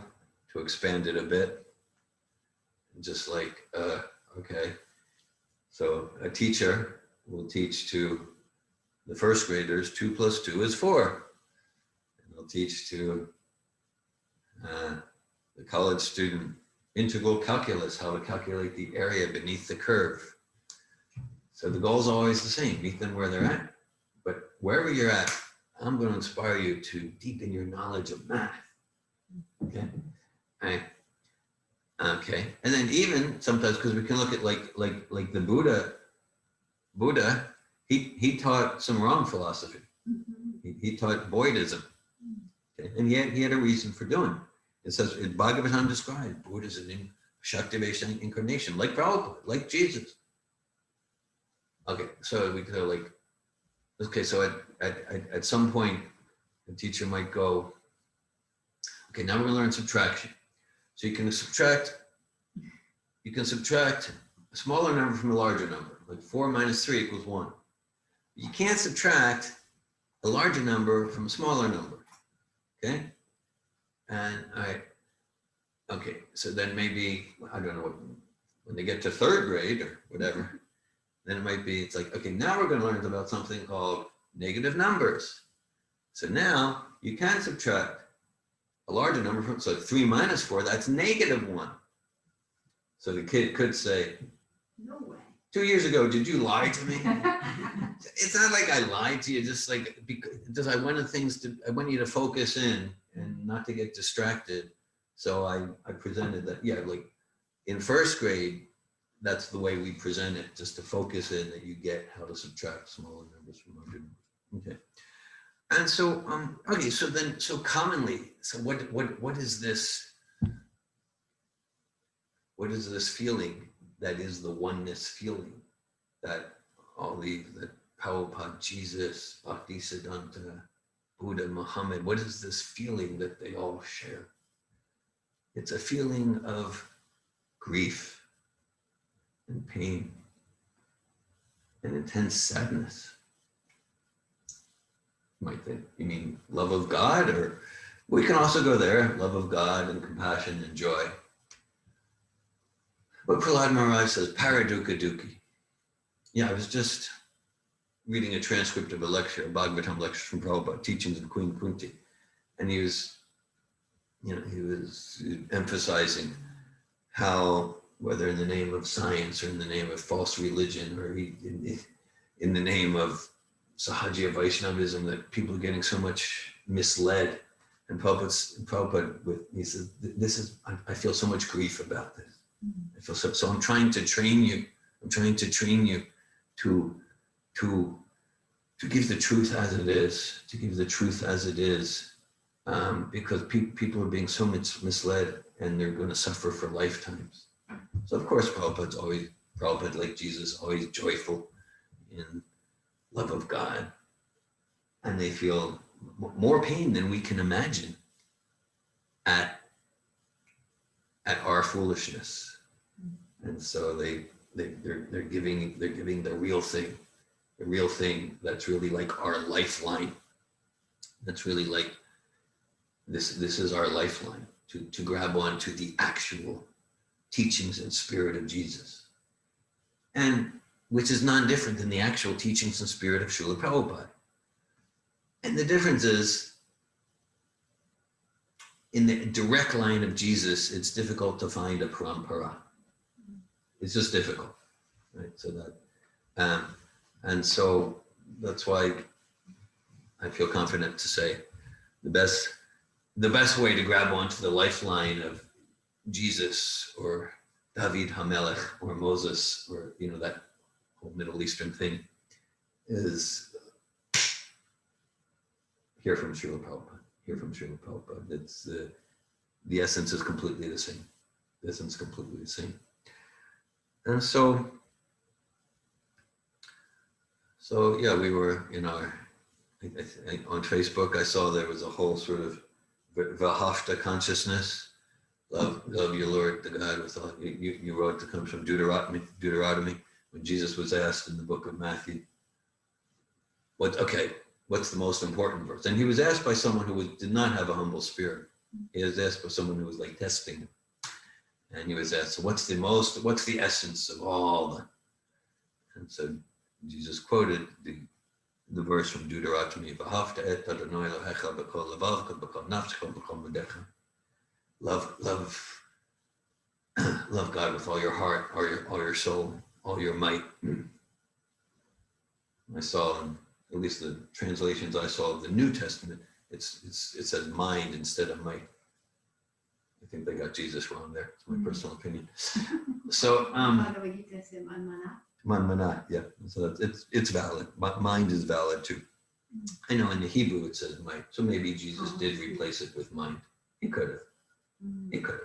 Speaker 3: to expand it a bit. Just like, okay, so a teacher will teach to the first graders 2 + 2 is 4. And they'll teach to the college student integral calculus, how to calculate the area beneath the curve. So the goal is always the same, meet them where they're at. But wherever you're at, I'm going to inspire you to deepen your knowledge of math. Okay? All right. Okay. And then even sometimes, because we can look at like the Buddha, he taught some wrong philosophy. He taught Buddhism. Okay? And he had a reason for doing it. It says, Bhagavatam described Buddha as a Shakti-based incarnation, like Prabhupada, like Jesus. Okay, so we go like, okay, so at some point, the teacher might go, okay, now we're gonna learn subtraction. So you can subtract a smaller number from a larger number, like 4 - 3 = 1. You can't subtract a larger number from a smaller number, okay? And okay, so then maybe, I don't know, when they get to 3rd grade or whatever, then it might be, it's like, okay, now we're going to learn about something called negative numbers. So now you can subtract a larger number from, so 3 - 4, that's -1. So the kid could say,
Speaker 1: No way.
Speaker 3: 2 years ago, did you lie to me? It's not like I lied to you, just like, because I want you to focus in and not to get distracted. So I presented that, yeah, like in 1st grade, that's the way we present it, just to focus in that you get how to subtract smaller numbers from larger numbers. Okay. And so, okay, so commonly, so what is this? What is this feeling that is the oneness feeling that that Prabhupada, Jesus, Bhaktisiddhanta, Buddha, Muhammad, what is this feeling that they all share? It's a feeling of grief and pain and intense sadness. You might think, you mean love of God? Or we can also go there, love of God and compassion and joy. But Prahlad Maharaj says, Paradukkha Dukhi. Yeah, I was just reading a transcript of a lecture, a Bhagavatam lecture from Prabhupada, Teachings of Queen Kunti. And he was emphasizing how, whether in the name of science or in the name of false religion or in the name of Sahaja Vaishnavism, that people are getting so much misled. And Prabhupada he says, I feel so much grief about this. I feel so I'm trying to train you. I'm trying to train you to give the truth as it is, to give the truth as it is, because people are being so misled, and they're going to suffer for lifetimes. So of course, Prabhupada, like Jesus, always joyful in love of God, and they feel more pain than we can imagine at our foolishness, and so they're giving the real thing that's really like our lifeline. That's really like this is our lifeline to grab onto the actual teachings and spirit of Jesus, and which is non-different than the actual teachings and spirit of Srila Prabhupada. And the difference is, in the direct line of Jesus, it's difficult to find a parampara. It's just difficult, right? So that, and so that's why I feel confident to say the best way to grab onto the lifeline of Jesus or David HaMelech or Moses, or that whole Middle Eastern thing, is hear from Srila Prabhupada. Hear from Srila Prabhupada. It's the essence is completely the same. The essence is completely the same. And so yeah, we were in our on Facebook. I saw there was a whole sort of Vahafta consciousness. Love your Lord, the God with all. You wrote that comes from Deuteronomy, when Jesus was asked in the book of Matthew, what's the most important verse? And he was asked by someone who did not have a humble spirit. He was asked by someone who was like testing him. And he was asked, so what's the essence of all the, and so Jesus quoted the verse from Deuteronomy, V'ahavta et Adonai Elohecha b'kol levavcha b'kol nafshecha b'kol modecha. Love God with all your heart, all your soul, all your might. I saw, in at least the translations I saw of the New Testament, it says mind instead of might. I think they got Jesus wrong there. It's my personal opinion. So manmana, yeah. So it's valid. Mind is valid too. I know in the Hebrew it says might, so maybe Jesus did replace it with mind. He could have. He could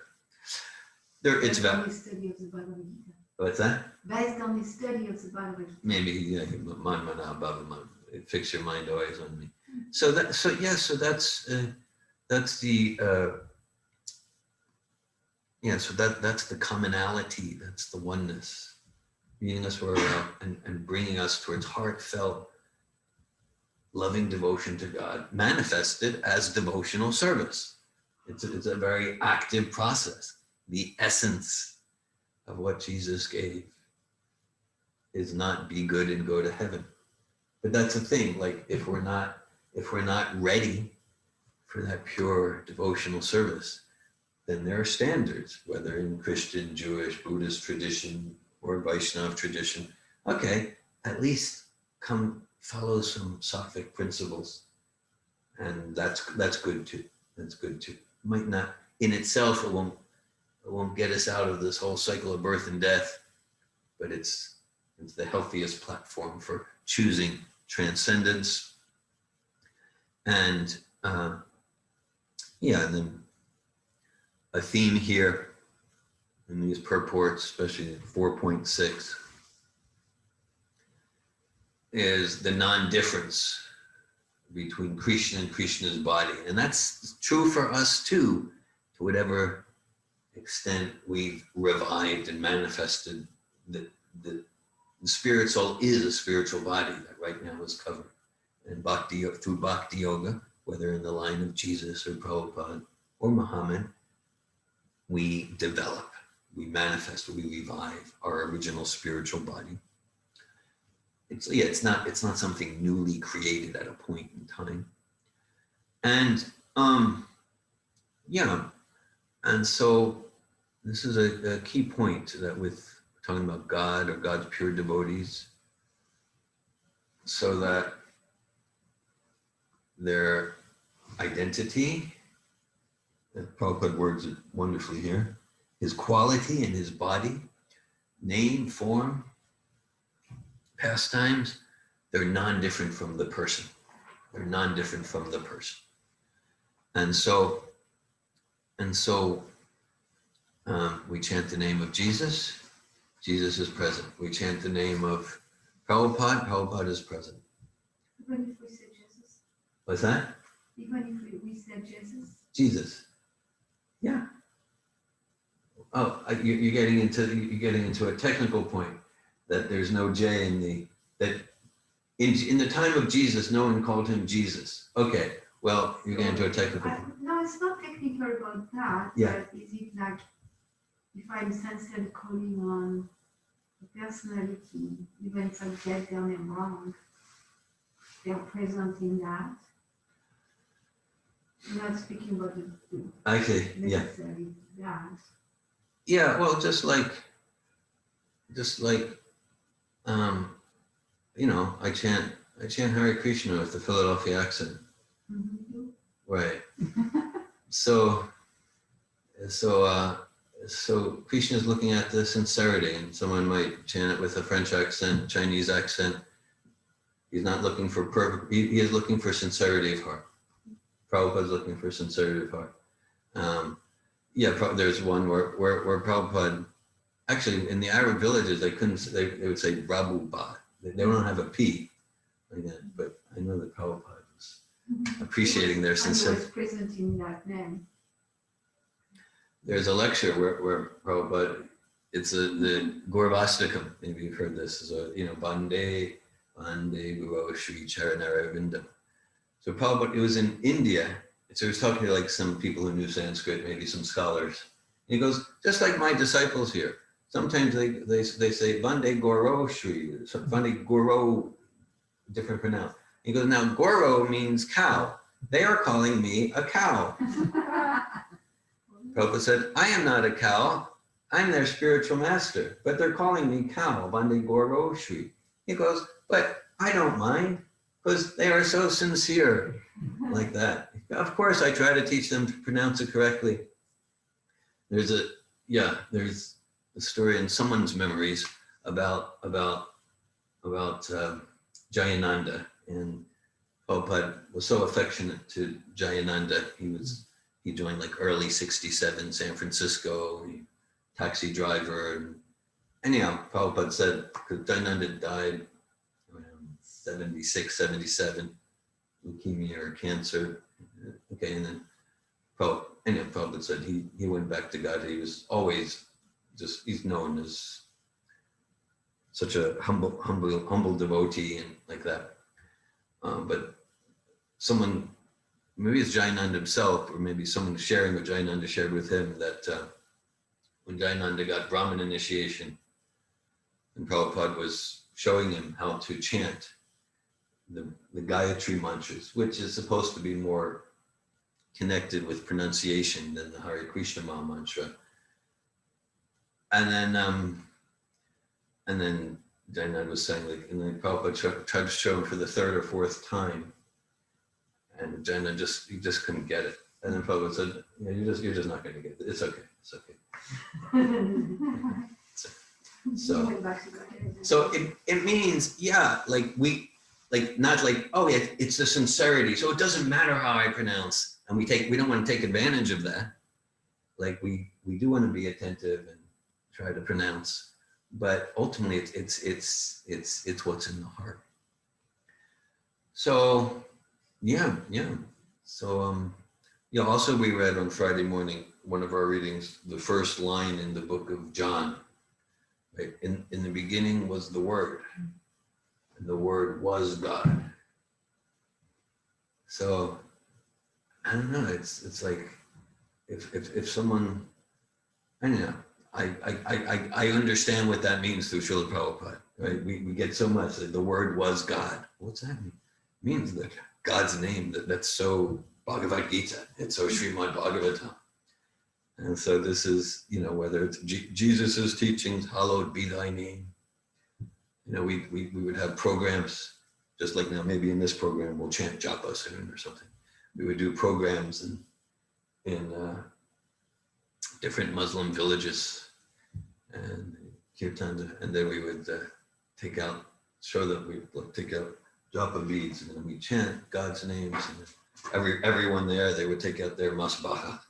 Speaker 3: have. It's valid. What's that?
Speaker 1: Based on the study of the Bible.
Speaker 3: Maybe, yeah, manmana bhava man. Fix your mind always on me. So that's the that's the commonality, that's the oneness, meeting us where we're at and bringing us towards heartfelt, loving devotion to God, manifested as devotional service. It's a very active process. The essence of what Jesus gave is not be good and go to heaven. But that's the thing, like if we're not ready for that pure devotional service, then there are standards, whether in Christian, Jewish, Buddhist tradition, or Vaishnava tradition. Okay, at least come follow some Sattvic principles, and that's good too. That's good too. Might not in itself, it won't get us out of this whole cycle of birth and death, but it's the healthiest platform for choosing transcendence. And and then a theme here in these purports, especially 4.6, is the non-difference between Krishna and Krishna's body. And that's true for us too, to whatever extent we've revived and manifested the spirit soul is a spiritual body that right now is covered. And through Bhakti Yoga, whether in the line of Jesus or Prabhupada or Muhammad, we develop, we manifest, we revive our original spiritual body. It's not something newly created at a point in time. And and so this is a key point, that with talking about God or God's pure devotees, so that their identity, and Prabhupada words it wonderfully here, his quality and his body, name, form, pastimes, they're non-different from the person. They're non-different from the person. And so we chant the name of Jesus. Jesus is present. We chant the name of Prabhupada. Prabhupada is present.
Speaker 1: Even if we say Jesus?
Speaker 3: What's that?
Speaker 1: Even if we say Jesus?
Speaker 3: Jesus. Yeah. Oh, you're getting into a technical point that there's no J in the, that in the time of Jesus, no one called him Jesus. Okay, well, you're getting into a technical point.
Speaker 1: No, it's not technical about that.
Speaker 3: Yeah.
Speaker 1: But is it like, if I'm sincerely calling on the personality, even if I get their name wrong, they're present in that? I'm not speaking about the
Speaker 3: Actually, yeah.
Speaker 1: necessarily that.
Speaker 3: Yeah, well, just like, you know, I chant Hare Krishna with the Philadelphia accent.
Speaker 1: Mm-hmm.
Speaker 3: Right. So Krishna is looking at the sincerity, and someone might chant it with a French accent, Chinese accent. He's not looking for perfect, he is looking for sincerity of heart. Prabhupada's looking for sincerity of heart. There's one where Prabhupada, actually in the Arab villages, they would say Prabhupada. They don't have a P like that, but I know that Prabhupada was appreciating their sincerity.
Speaker 1: And he was present in that name.
Speaker 3: There's a lecture where Prabhupada, it's the Gauravastakam, maybe you've heard this, is Bande Guru Shri Charanaravindam. So Prabhupada, it was in India, so he was talking to like some people who knew Sanskrit, maybe some scholars. And he goes, just like my disciples here, sometimes they say Bande Guru Shri, Bande Guru, different pronoun. He goes, now Guru means cow. They are calling me a cow. Prabhupada said, I am not a cow. I'm their spiritual master, but they're calling me cow, Bande Guru Shri. He goes, but I don't mind, because they are so sincere, like that. Of course, I try to teach them to pronounce it correctly. There's a story in someone's memories about Jayananda, and Prabhupada was so affectionate to Jayananda. He joined like early '67, San Francisco, taxi driver. And anyhow, Prabhupada said, because Jayananda died around 76, 77, leukemia or cancer. Okay, and then Prabhupada said he went back to God. He was always he's known as such a humble devotee and like that. But someone, maybe it's Jayananda himself, or maybe someone sharing what Jayananda shared with him, that when Jayananda got Brahmin initiation, and Prabhupada was showing him how to chant the Gayatri mantras, which is supposed to be more connected with pronunciation than the Hare Krishna Maha Mantra. And then Jayananda was saying, like, and then Prabhupada tried to show him for the third or fourth time, and Jayananda just couldn't get it. And then Prabhupada said, yeah, you're just not going to get it. It's okay. It's okay. So it means, yeah, like not like, oh yeah, it's the sincerity. So it doesn't matter how I pronounce, and we don't want to take advantage of that. Like we do want to be attentive and try to pronounce, but ultimately it's what's in the heart. So yeah. So also we read on Friday morning, one of our readings, the first line in the book of John. Right? In the beginning was the Word, and the Word was God. So I don't know. It's like if someone, I don't know. I understand what that means through Srila Prabhupada. Right? We get so much that the Word was God. What's that mean? It means that God's name. That's so Bhagavad Gita. It's so Srimad Bhagavatam. And so this is, whether it's Jesus's teachings, hallowed be thy name. We would have programs, just like now, maybe in this program, we'll chant Japa soon or something. We would do programs in different Muslim villages and kirtan, and then we would show them, we would take out japa beads, and then we chant God's names. And everyone there, they would take out their masbaha,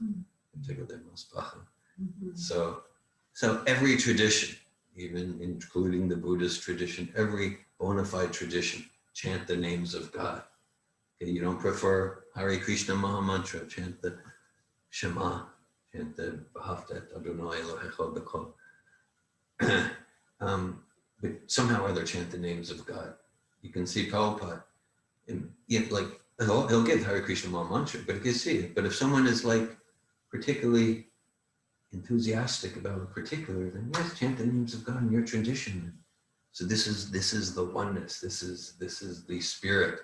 Speaker 3: So every tradition, even including the Buddhist tradition, every bona fide tradition, chant the names of God. Okay, you don't prefer Hare Krishna Maha Mantra, chant the Shema, chant the B'Havtat Adonai Elohecha B'Kol. But somehow or other chant the names of God. You can see Prabhupada, and like he'll give Hare Krishna Maha Mantra, but you can see it. But if someone is like particularly enthusiastic about a particular, then yes, chant the names of God in your tradition. So this is the oneness. This is the spirit,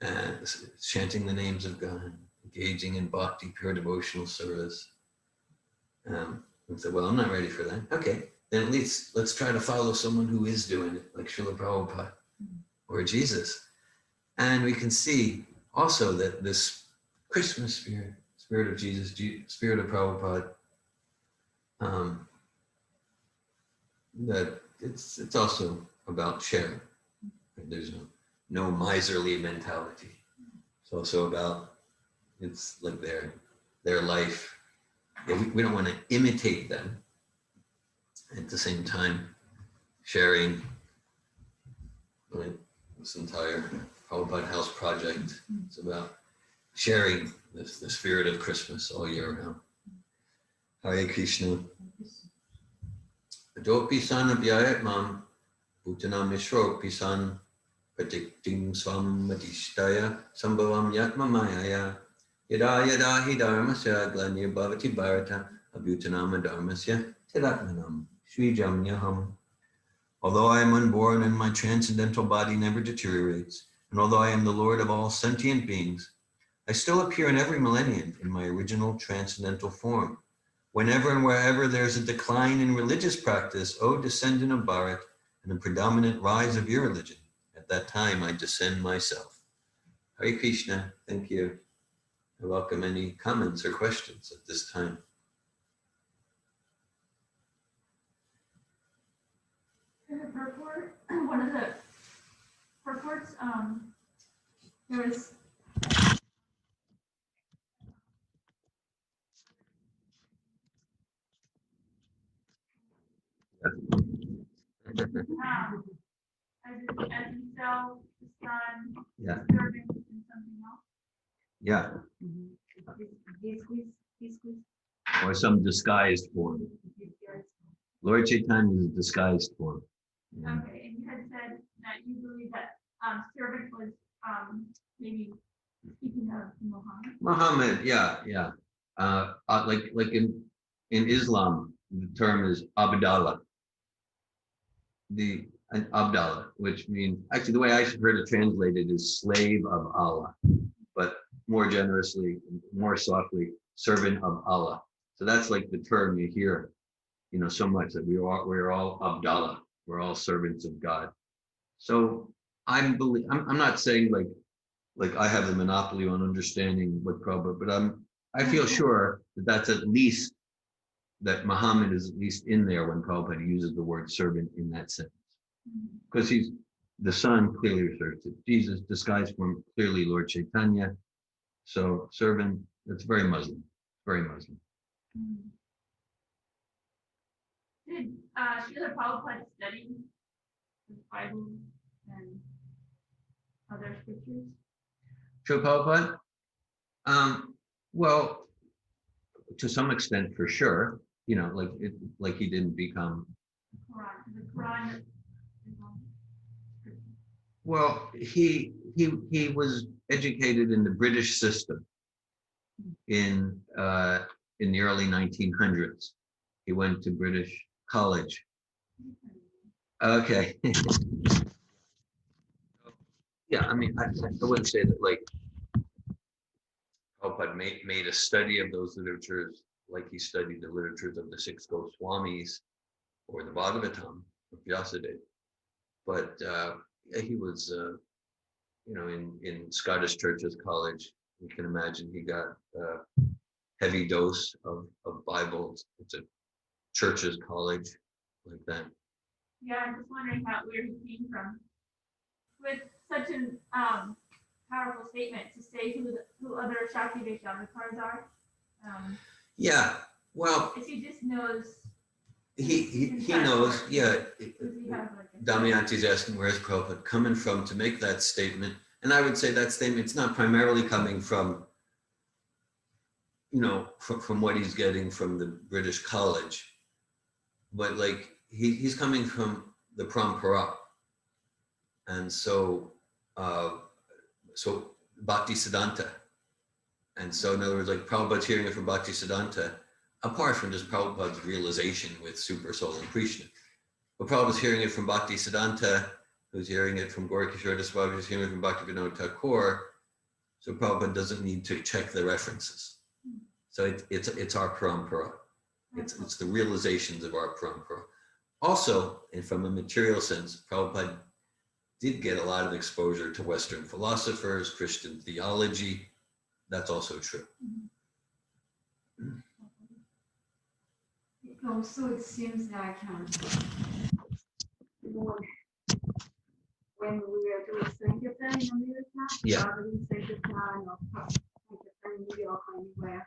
Speaker 3: and chanting the names of God, engaging in bhakti, pure devotional service. And so, well, I'm not ready for that. Okay, then at least let's try to follow someone who is doing it, like Srila Prabhupada or Jesus. And we can see also that this Christmas spirit of Jesus, spirit of Prabhupada, that it's also about sharing. There's no miserly mentality. It's also about, it's like their life. We don't want to imitate them. At the same time, sharing, right, this entire Prabhupada House project. It's about sharing the spirit of Christmas all year round. Hare Krishna. Ajo pisan abhyayat mam bhutana mishro pisan pratikting swam madishtaya sambhavam yatma mayaya yada yada hi dharmasya glanir bhavati bharata abhutanam dharmasya tiratmanam srijamyaham. Although I am unborn and my transcendental body never deteriorates, and although I am the Lord of all sentient beings, I still appear in every millennium in my original transcendental form. Whenever and wherever there is a decline in religious practice, O descendant of Bharat, and a predominant rise of your religion, at that time I descend myself. Hare Krishna, thank you. I welcome any comments or questions at this time.
Speaker 4: In the purport, one of the purports, there was as himself, the son,
Speaker 3: Yeah.
Speaker 4: the servant, and something else.
Speaker 3: Yeah,
Speaker 1: This
Speaker 3: or some disguised form. Lord Chaitanya is a disguised form. Yeah.
Speaker 4: Okay, and you had said that you believe that servant was maybe speaking of Muhammad.
Speaker 3: Muhammad, yeah. Like in Islam, the term is Abdallah. Abdallah, which means, actually the way I heard it translated is slave of Allah, but more generously, more softly, servant of Allah. So that's like the term you hear, so much, that we're all Abdallah, we're all servants of God. So I'm not saying like I have the monopoly on understanding what Prabhupada, but I feel sure that that's at least, that Muhammad is at least in there when Prabhupada uses the word servant in that sense. Because he's the son, clearly refers to Jesus, disguised form, clearly Lord Chaitanya. So servant, that's very Muslim, very Muslim.
Speaker 4: Did Srila Prabhupada study the Bible and other scriptures?
Speaker 3: Srila Prabhupada? Well, to some extent, for sure. Like he didn't become.
Speaker 4: The Quran is all scripture.
Speaker 3: Well, he was educated in the British system in the early 1900s. He went to British college. Okay. Yeah, I mean, I wouldn't say that like Prabhupada made a study of those literatures like he studied the literatures of the six Goswamis or the Bhagavatam of Vyasadeva. But he was, in Scottish Churches College. You can imagine he got heavy dose of Bible. It's a church's college like that.
Speaker 4: Yeah, I'm just wondering where he came from with such an powerful statement to say who other Shakti Vaishnavas are.
Speaker 3: Yeah, well,
Speaker 4: If he just knows.
Speaker 3: he knows, yeah.
Speaker 4: Does he have like a-
Speaker 3: Damayanti's asking where's Prabhupada coming from to make that statement. And I would say that statement's not primarily coming from, from what he's getting from the British college, but like he's coming from the Parampara. And so Bhakti Siddhanta. And so in other words, like Prabhupada's hearing it from Bhakti Siddhanta, apart from just Prabhupada's realization with Super Soul and Krishna. But Prabhupada's hearing it from Bhakti Siddhanta, who's hearing it from Gaurkishore Daswami, who's hearing it from Bhakti Vinod Thakur. So Prabhupada doesn't need to check the references. So it's our parampara. It's the realizations of our parampara. Also, and from a material sense, Prabhupada did get a lot of exposure to Western philosophers, Christian theology. That's also true.
Speaker 1: Also, it seems like when we were doing Sankirtan in America,
Speaker 3: Yeah.
Speaker 1: doing Sankirtan or Sankirtan in New York or anywhere,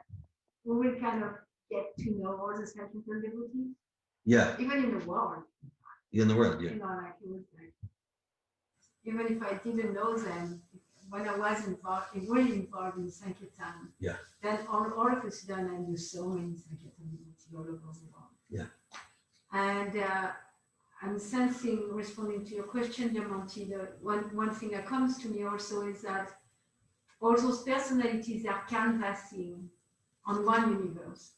Speaker 1: we will kind of get to know all the Sankirtan devotees,
Speaker 3: Yeah,
Speaker 1: even in the world.
Speaker 3: in the world, yeah.
Speaker 1: Like it was like, even if I didn't know them, when I was really involved in Sankirtan,
Speaker 3: Yeah.
Speaker 1: then all of a sudden I knew so many Sankirtan devotees all over the world.
Speaker 3: Yeah.
Speaker 1: And I'm sensing, responding to your question, Diamanti, one thing that comes to me also is that all those personalities are canvassing on one universe,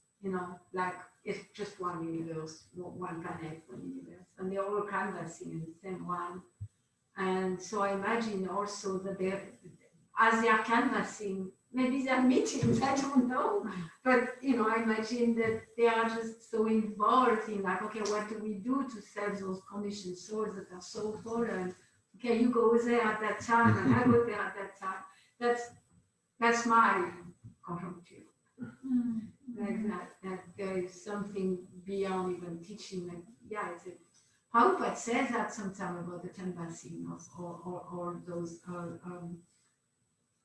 Speaker 1: like it's just one universe, one planet, one universe, and they're all canvassing in the same one. And so I imagine also that as they are canvassing, maybe they're meetings, I don't know. But, I imagine that they are just so involved in like, okay, what do we do to save those conditioned souls that are so fallen? Okay, you go there at that time, and I go there at that time. That's my contribution. Like that there is something beyond even teaching. Like, yeah, Prabhupada says that sometime about the canvassing or those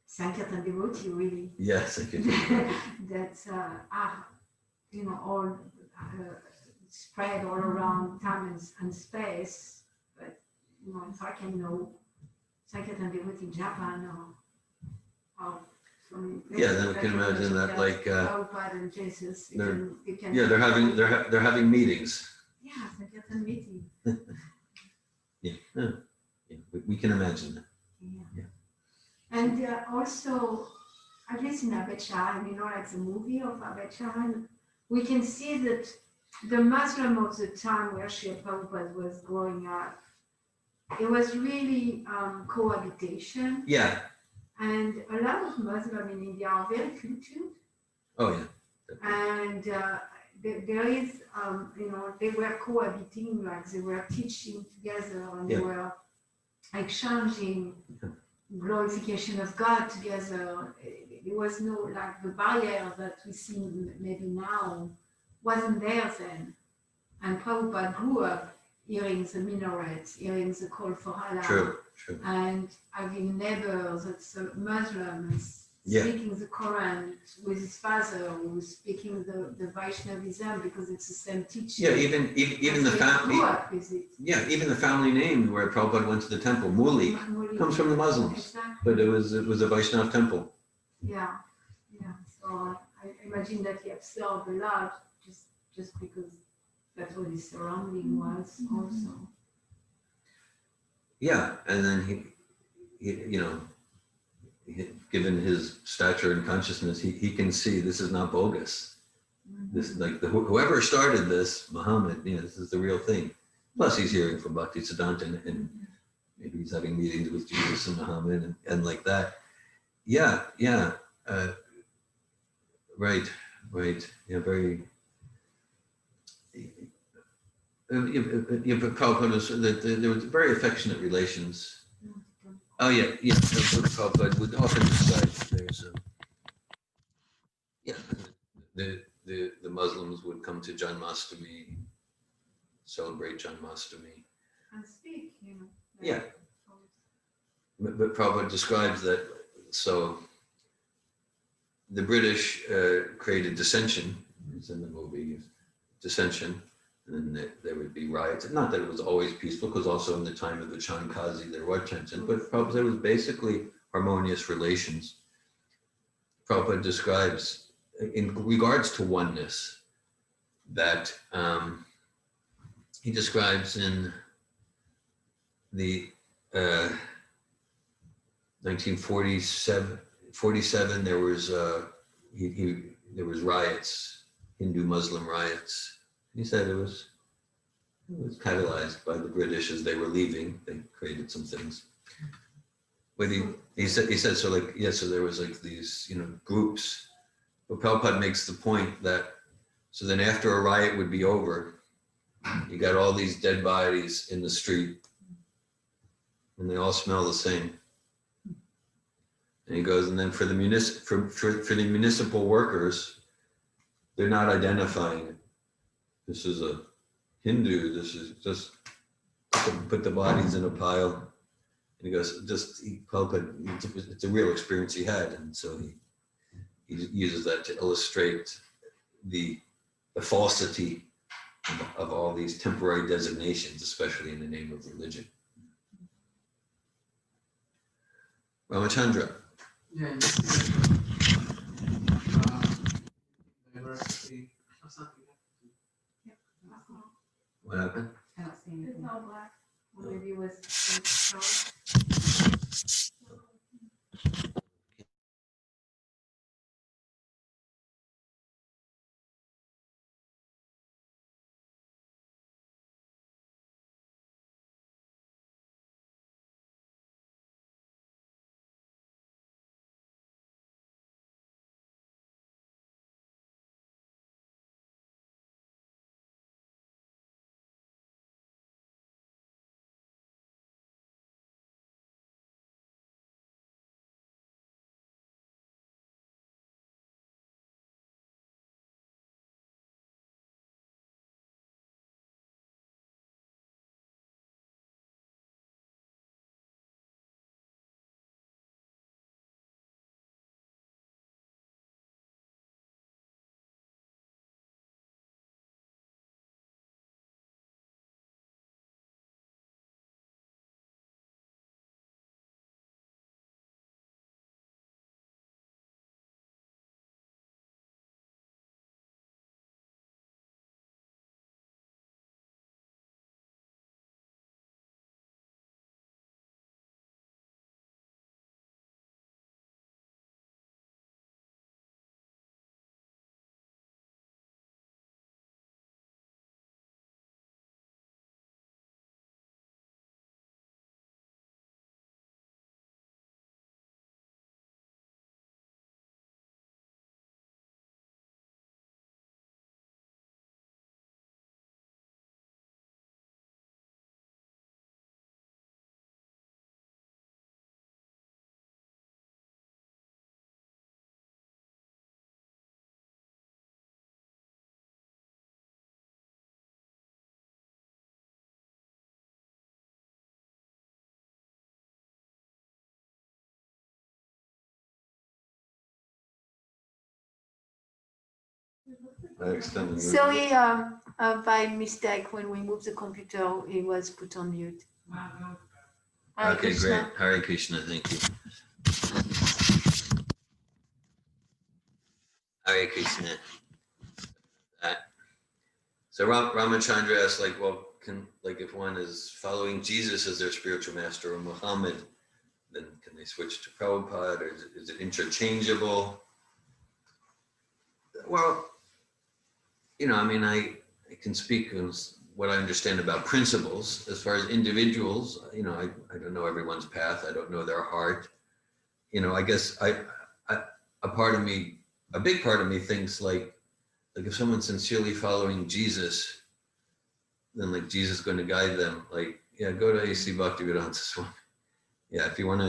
Speaker 1: Sankirtan devotee really.
Speaker 3: Yes, I can.
Speaker 1: That all spread all around time and space. But if I can know Sankirtan devotee in Japan or
Speaker 3: Yeah, then we can imagine that like
Speaker 1: Prabhupada and Jesus.
Speaker 3: they're having meetings.
Speaker 1: Yeah, Sankirtan meeting.
Speaker 3: Yeah, we can imagine that.
Speaker 1: Yeah. And also, at least in Abed-Shahan, like the movie of Abed-Shahan, we can see that the Muslim of the time where Srila Prabhupada was growing up, it was really cohabitation.
Speaker 3: Yeah.
Speaker 1: And a lot of Muslims in India are very cultured.
Speaker 3: Oh, yeah.
Speaker 1: And there is, they were cohabiting, like they were teaching together and they were exchanging glorification of God together. There was no, like the barrier that we see maybe now wasn't there then. And Prabhupada grew up hearing the minarets, hearing the call for Allah.
Speaker 3: True.
Speaker 1: And having neighbors that's Muslim, speaking the Quran with his father, who was speaking the Vaishnavism because it's the same teaching.
Speaker 3: Yeah, even the family.
Speaker 1: Grew up with it.
Speaker 3: Yeah, even the family name where Prabhupada went to the temple, Muli, comes from the Muslims.
Speaker 1: Exactly.
Speaker 3: But it was a Vaishnav temple.
Speaker 1: Yeah. So I imagine that he absorbed a lot just because that's what his surrounding was also.
Speaker 3: Yeah, and then he given his stature and consciousness, he can see this is not bogus. This like whoever started this, Muhammad, this is the real thing. Plus, he's hearing from Bhakti Siddhanta, and maybe he's having meetings with Jesus and Muhammad and like that. Yeah. Right. Yeah, very. Prabhupada was that there was very affectionate relations. Oh yeah. Prabhupada would often describe there's the Muslims would come to Janmashtami, celebrate Janmashtami.
Speaker 1: And speak, you know.
Speaker 3: Yeah. But Prabhupada describes that, so the British created dissension, it's in the movie, dissension, and then there would be riots. Not that it was always peaceful, because also in the time of the Chankazi there was tension, but Prabhupada said it was basically harmonious relations. Prabhupada describes, in regards to oneness, that he describes in the 1947 there was there was riots, Hindu-Muslim riots. He said it was catalyzed by the British as they were leaving. They created some things. But he said so, like, yeah, so there was like these, you know, groups. But Prabhupada makes the point that, so then after a riot would be over, you got all these dead bodies in the street, and they all smell the same. And he goes, and then for the municipal workers, they're not identifying it. This is a Hindu, this is just put the bodies in a pile. And he goes, it's a real experience he had. And so he uses that to illustrate the falsity of all these temporary designations, especially in the name of religion. Ramachandra.
Speaker 5: Yeah, diversity or something.
Speaker 3: What happened?
Speaker 1: I don't see
Speaker 4: It's
Speaker 1: anything.
Speaker 4: all black.
Speaker 1: Or maybe it was. Silly, by mistake, when we moved the computer, it was put on mute. Hare
Speaker 3: Okay,
Speaker 1: Krishna.
Speaker 3: great. Hare Krishna, thank you. Hare Krishna. So Ramachandra asked, like, well, if one is following Jesus as their spiritual master or Muhammad, then can they switch to Prabhupada, or is it interchangeable? Well, you know, I mean, I can speak as what I understand about principles. As far as individuals, you know, I don't know everyone's path. I don't know their heart. You know, I guess a part of me, a big part of me thinks like if someone's sincerely following Jesus, then like Jesus is going to guide them. Like, yeah, go to A.C. Bhaktivedanta Swami. Yeah, if you want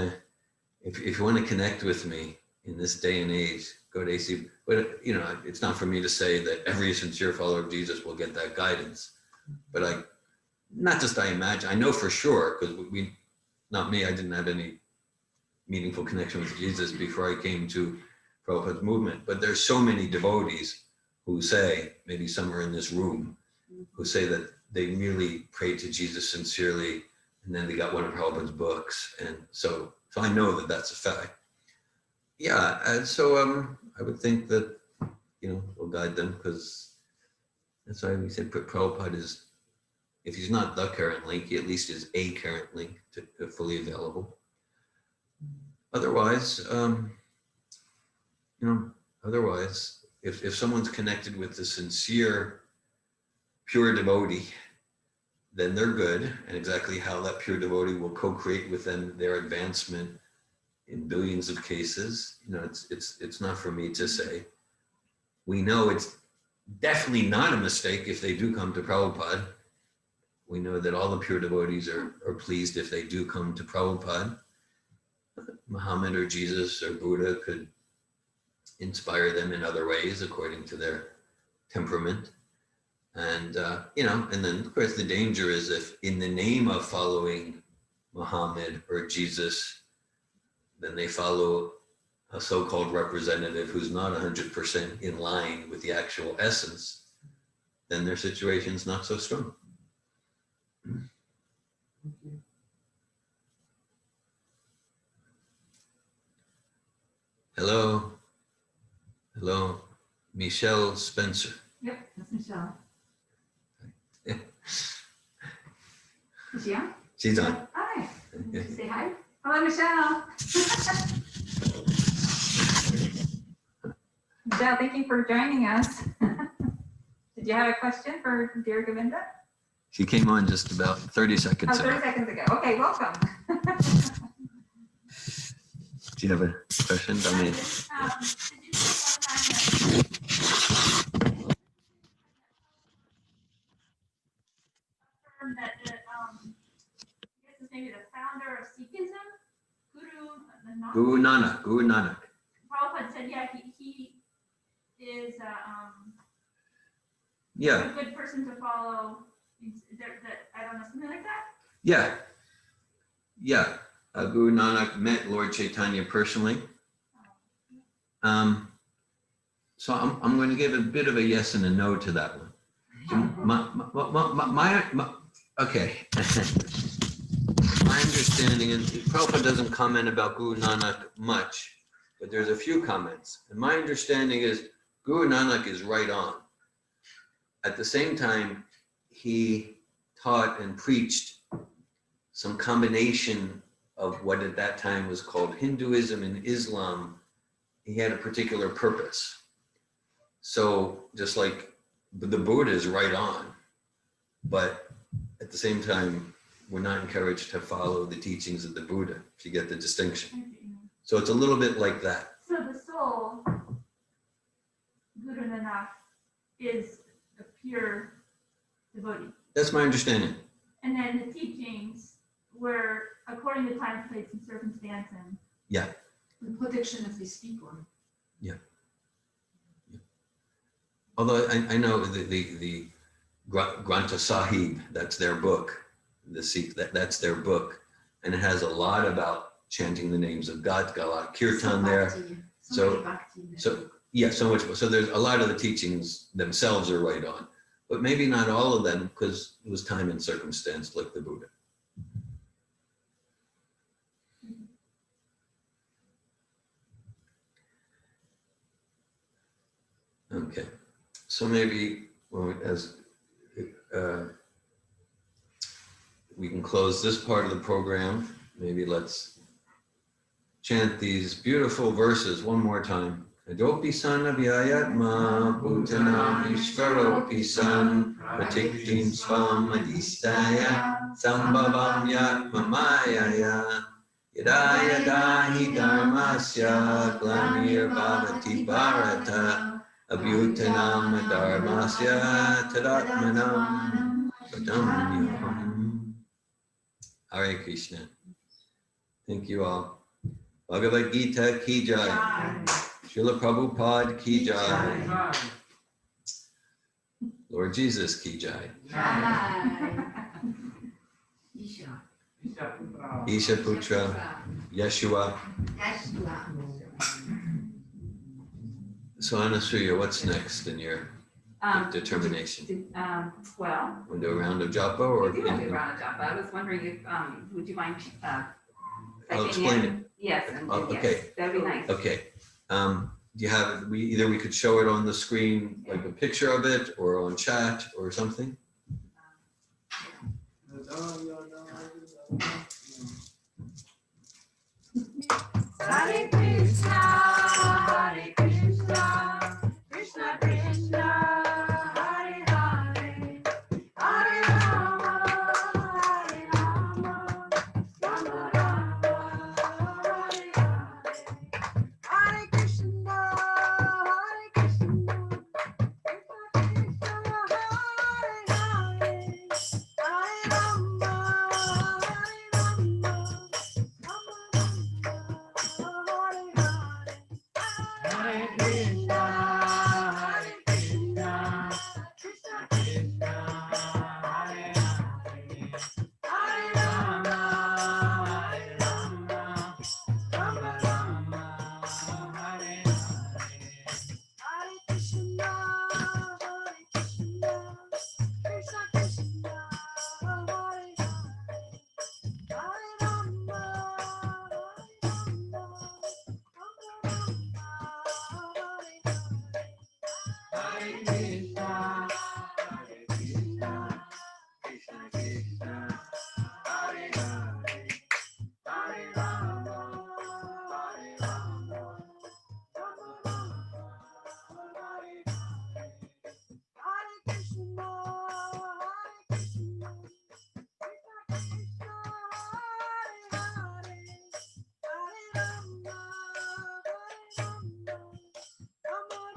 Speaker 3: to connect with me in this day and age, go to AC. But, you know, it's not for me to say that every sincere follower of Jesus will get that guidance. But I imagine, I know for sure, because not me, I didn't have any meaningful connection with Jesus before I came to Prabhupada's movement. But there's so many devotees who say, maybe some are in this room, who say that they really prayed to Jesus sincerely, and then they got one of Prabhupada's books. And so I know that that's a fact. Yeah, and so I would think that, you know, we'll guide them, because that's why we said Prabhupada is, if he's not the current link, he at least is a current link to fully available. Otherwise, if someone's connected with the sincere, pure devotee, then they're good. And exactly how that pure devotee will co-create with them their advancement in billions of cases, you know, it's not for me to say. We know it's definitely not a mistake if they do come to Prabhupada. We know that all the pure devotees are pleased if they do come to Prabhupada. Muhammad or Jesus or Buddha could inspire them in other ways according to their temperament. And, you know, and then of course the danger is if in the name of following Muhammad or Jesus, then they follow a so-called representative who's not 100% in line with the actual essence, then their situation's not so strong. Hello, Michelle Spencer.
Speaker 1: Yep, that's Michelle.
Speaker 3: Yeah.
Speaker 1: Is she on?
Speaker 3: She's on.
Speaker 1: Hi. Say hi. Hello, Michelle.
Speaker 5: Michelle, thank you for joining us. Did you have a question for dear Govinda?
Speaker 3: She came on just about 30 seconds ago.
Speaker 5: 30 seconds ago. Okay, welcome.
Speaker 3: Do you have a question? I mean,
Speaker 4: that I guess it's maybe the founder of Sikhism,
Speaker 3: Guru Nanak.
Speaker 4: Prabhupada said, yeah, he is
Speaker 3: Yeah.
Speaker 4: a good person to follow. I don't know, something like that.
Speaker 3: Yeah. Guru Nanak met Lord Chaitanya personally. So I'm going to give a bit of a yes and a no to that one. Okay. My understanding is Prabhupada doesn't comment about Guru Nanak much, but there's a few comments. And my understanding is Guru Nanak is right on. At the same time, he taught and preached some combination of what at that time was called Hinduism and Islam. He had a particular purpose. So just like the Buddha is right on, but at the same time, we're not encouraged to follow the teachings of the Buddha, if you get the distinction. So it's a little bit like that.
Speaker 4: So the soul, Guru Nanak, is a pure devotee.
Speaker 3: That's my understanding.
Speaker 4: And then the teachings were according to time, place, and circumstance. And
Speaker 3: Yeah.
Speaker 1: The protection of these people.
Speaker 3: Although I know the Granth Sahib, that's their book, the Sikh, that's their book, and it has a lot about chanting the names of God. It's got a lot of kirtan there. So much. So there's a lot of the teachings themselves are right on, but maybe not all of them because it was time and circumstance, like the Buddha. Okay, so maybe as we can close this part of the program, maybe let's chant these beautiful verses one more time. Adopi san avyayatma bhutanam ishvaropi san pratiktim svam adistaya sambhavam yatma mayaya yada yada hi dharmasya glanir bhavati bharata abhutanam dharmasya tadatmanam padamyaham. Hare Krishna. Thank you all. Bhagavad Gita ki jai. Srila Prabhupada ki jai.
Speaker 2: Jai.
Speaker 3: Lord Jesus ki jai.
Speaker 1: Isha.
Speaker 3: Isha Putra, Yeshua. So Anasuya, what's next in your determination?
Speaker 5: Well,
Speaker 3: Want to do a round of japa or?
Speaker 5: we do want to do a round of japa. I was wondering if, would you mind,
Speaker 3: I'll
Speaker 5: typing
Speaker 3: explain
Speaker 5: in? Yes, and
Speaker 3: Oh,
Speaker 5: yes,
Speaker 3: okay.
Speaker 5: that'd be nice.
Speaker 3: Okay. Do you have, we could show it on the screen, like a picture of it, or on chat or something?
Speaker 4: Hare Krishna, Hare Krishna, Krishna Krishna, Hare Hare, Hare Rama, Hare Rama, Rama Rama, Hare Hare, Hare Krishna, Hare Krishna, Krishna Krishna, Hare Hare, Hare Rama, Hare Rama. Hare Krishna, Hare Krishna, Krishna Krishna, Hare Hare, Hare Rama, Hare Rama, Rama Rama, Hare Hare. Hare Krishna, Hare Krishna, Krishna Krishna, Hare Hare. Hare Rama, Hare Krishna, Hare Krishna, Krishna Krishna, Hare Hare, Hare Rama, Hare Rama, Rama Rama, Hare Hare. Hare Krishna, Hare Krishna, Krishna Krishna, Hare Hare, Hare Rama, Hare Rama, Rama Rama, Hare Hare. Hare Krishna, Hare Krishna, Krishna Krishna, Hare Hare, Hare Rama, Hare Rama, Hare Krishna, Hare Krishna, Krishna Krishna, Hare Hare, Hare Rama, Hare Rama, Rama Rama, Hare Hare. Hare Krishna, Hare Krishna, Krishna Krishna, Hare Hare, Hare Rama, Hare Rama, Rama Rama,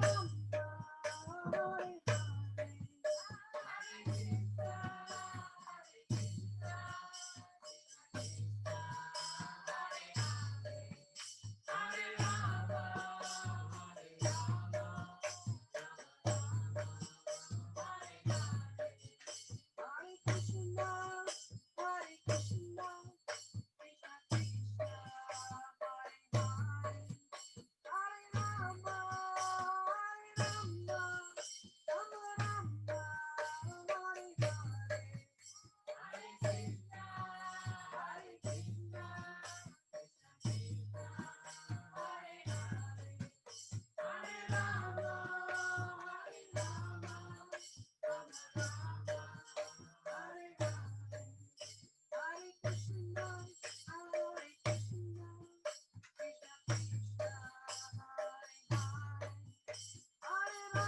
Speaker 4: Hare Hare. Hare Krishna, Hare Krishna, Krishna Krishna, Hare Hare, Hare Rama, Hare Rama, Rama Rama, Hare Hare. Hare Krishna, Hare Krishna, Krishna Krishna, Hare Hare, Hare Rama, Hare Rama, Rama Rama, Hare Hare. Hare Krishna, Hare Krishna, Krishna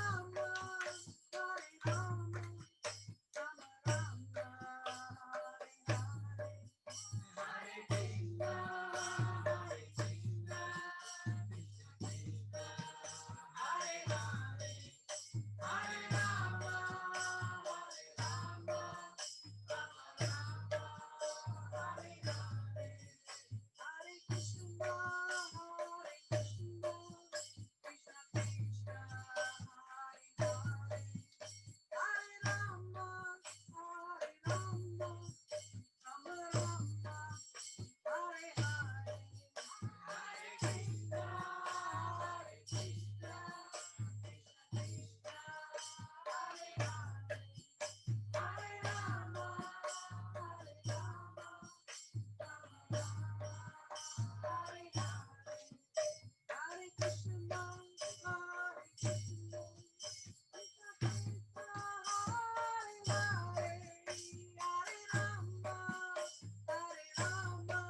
Speaker 4: Krishna, Hare Hare, Hare Rama, Hare Rama, Rama Rama, Hare Hare. Hare Krishna, Hare Krishna, Krishna Krishna, Hare Hare, Hare Rama, Hare Rama, Rama Rama, Hare Hare. Hare Krishna, Hare Krishna, Krishna Krishna, Hare Hare, Hare Rama, Hare Rama, Rama Rama, Hare Hare. Hare Krishna, Hare Krishna, Krishna Krishna, Hare Hare, Hare Rama, Hare Rama,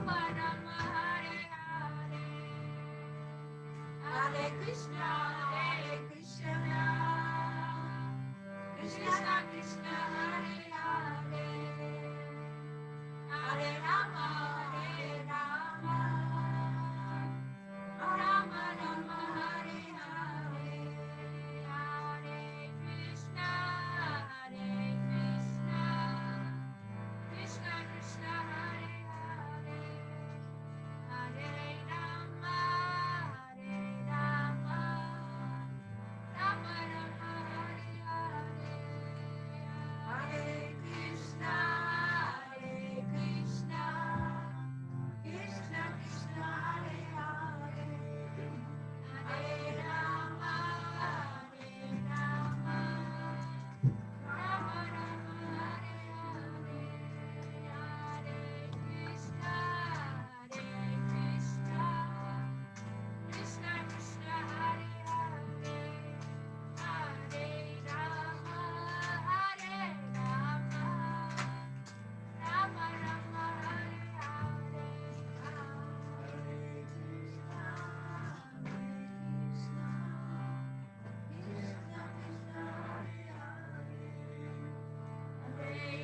Speaker 6: Hare Krishna, Krishna Krishna,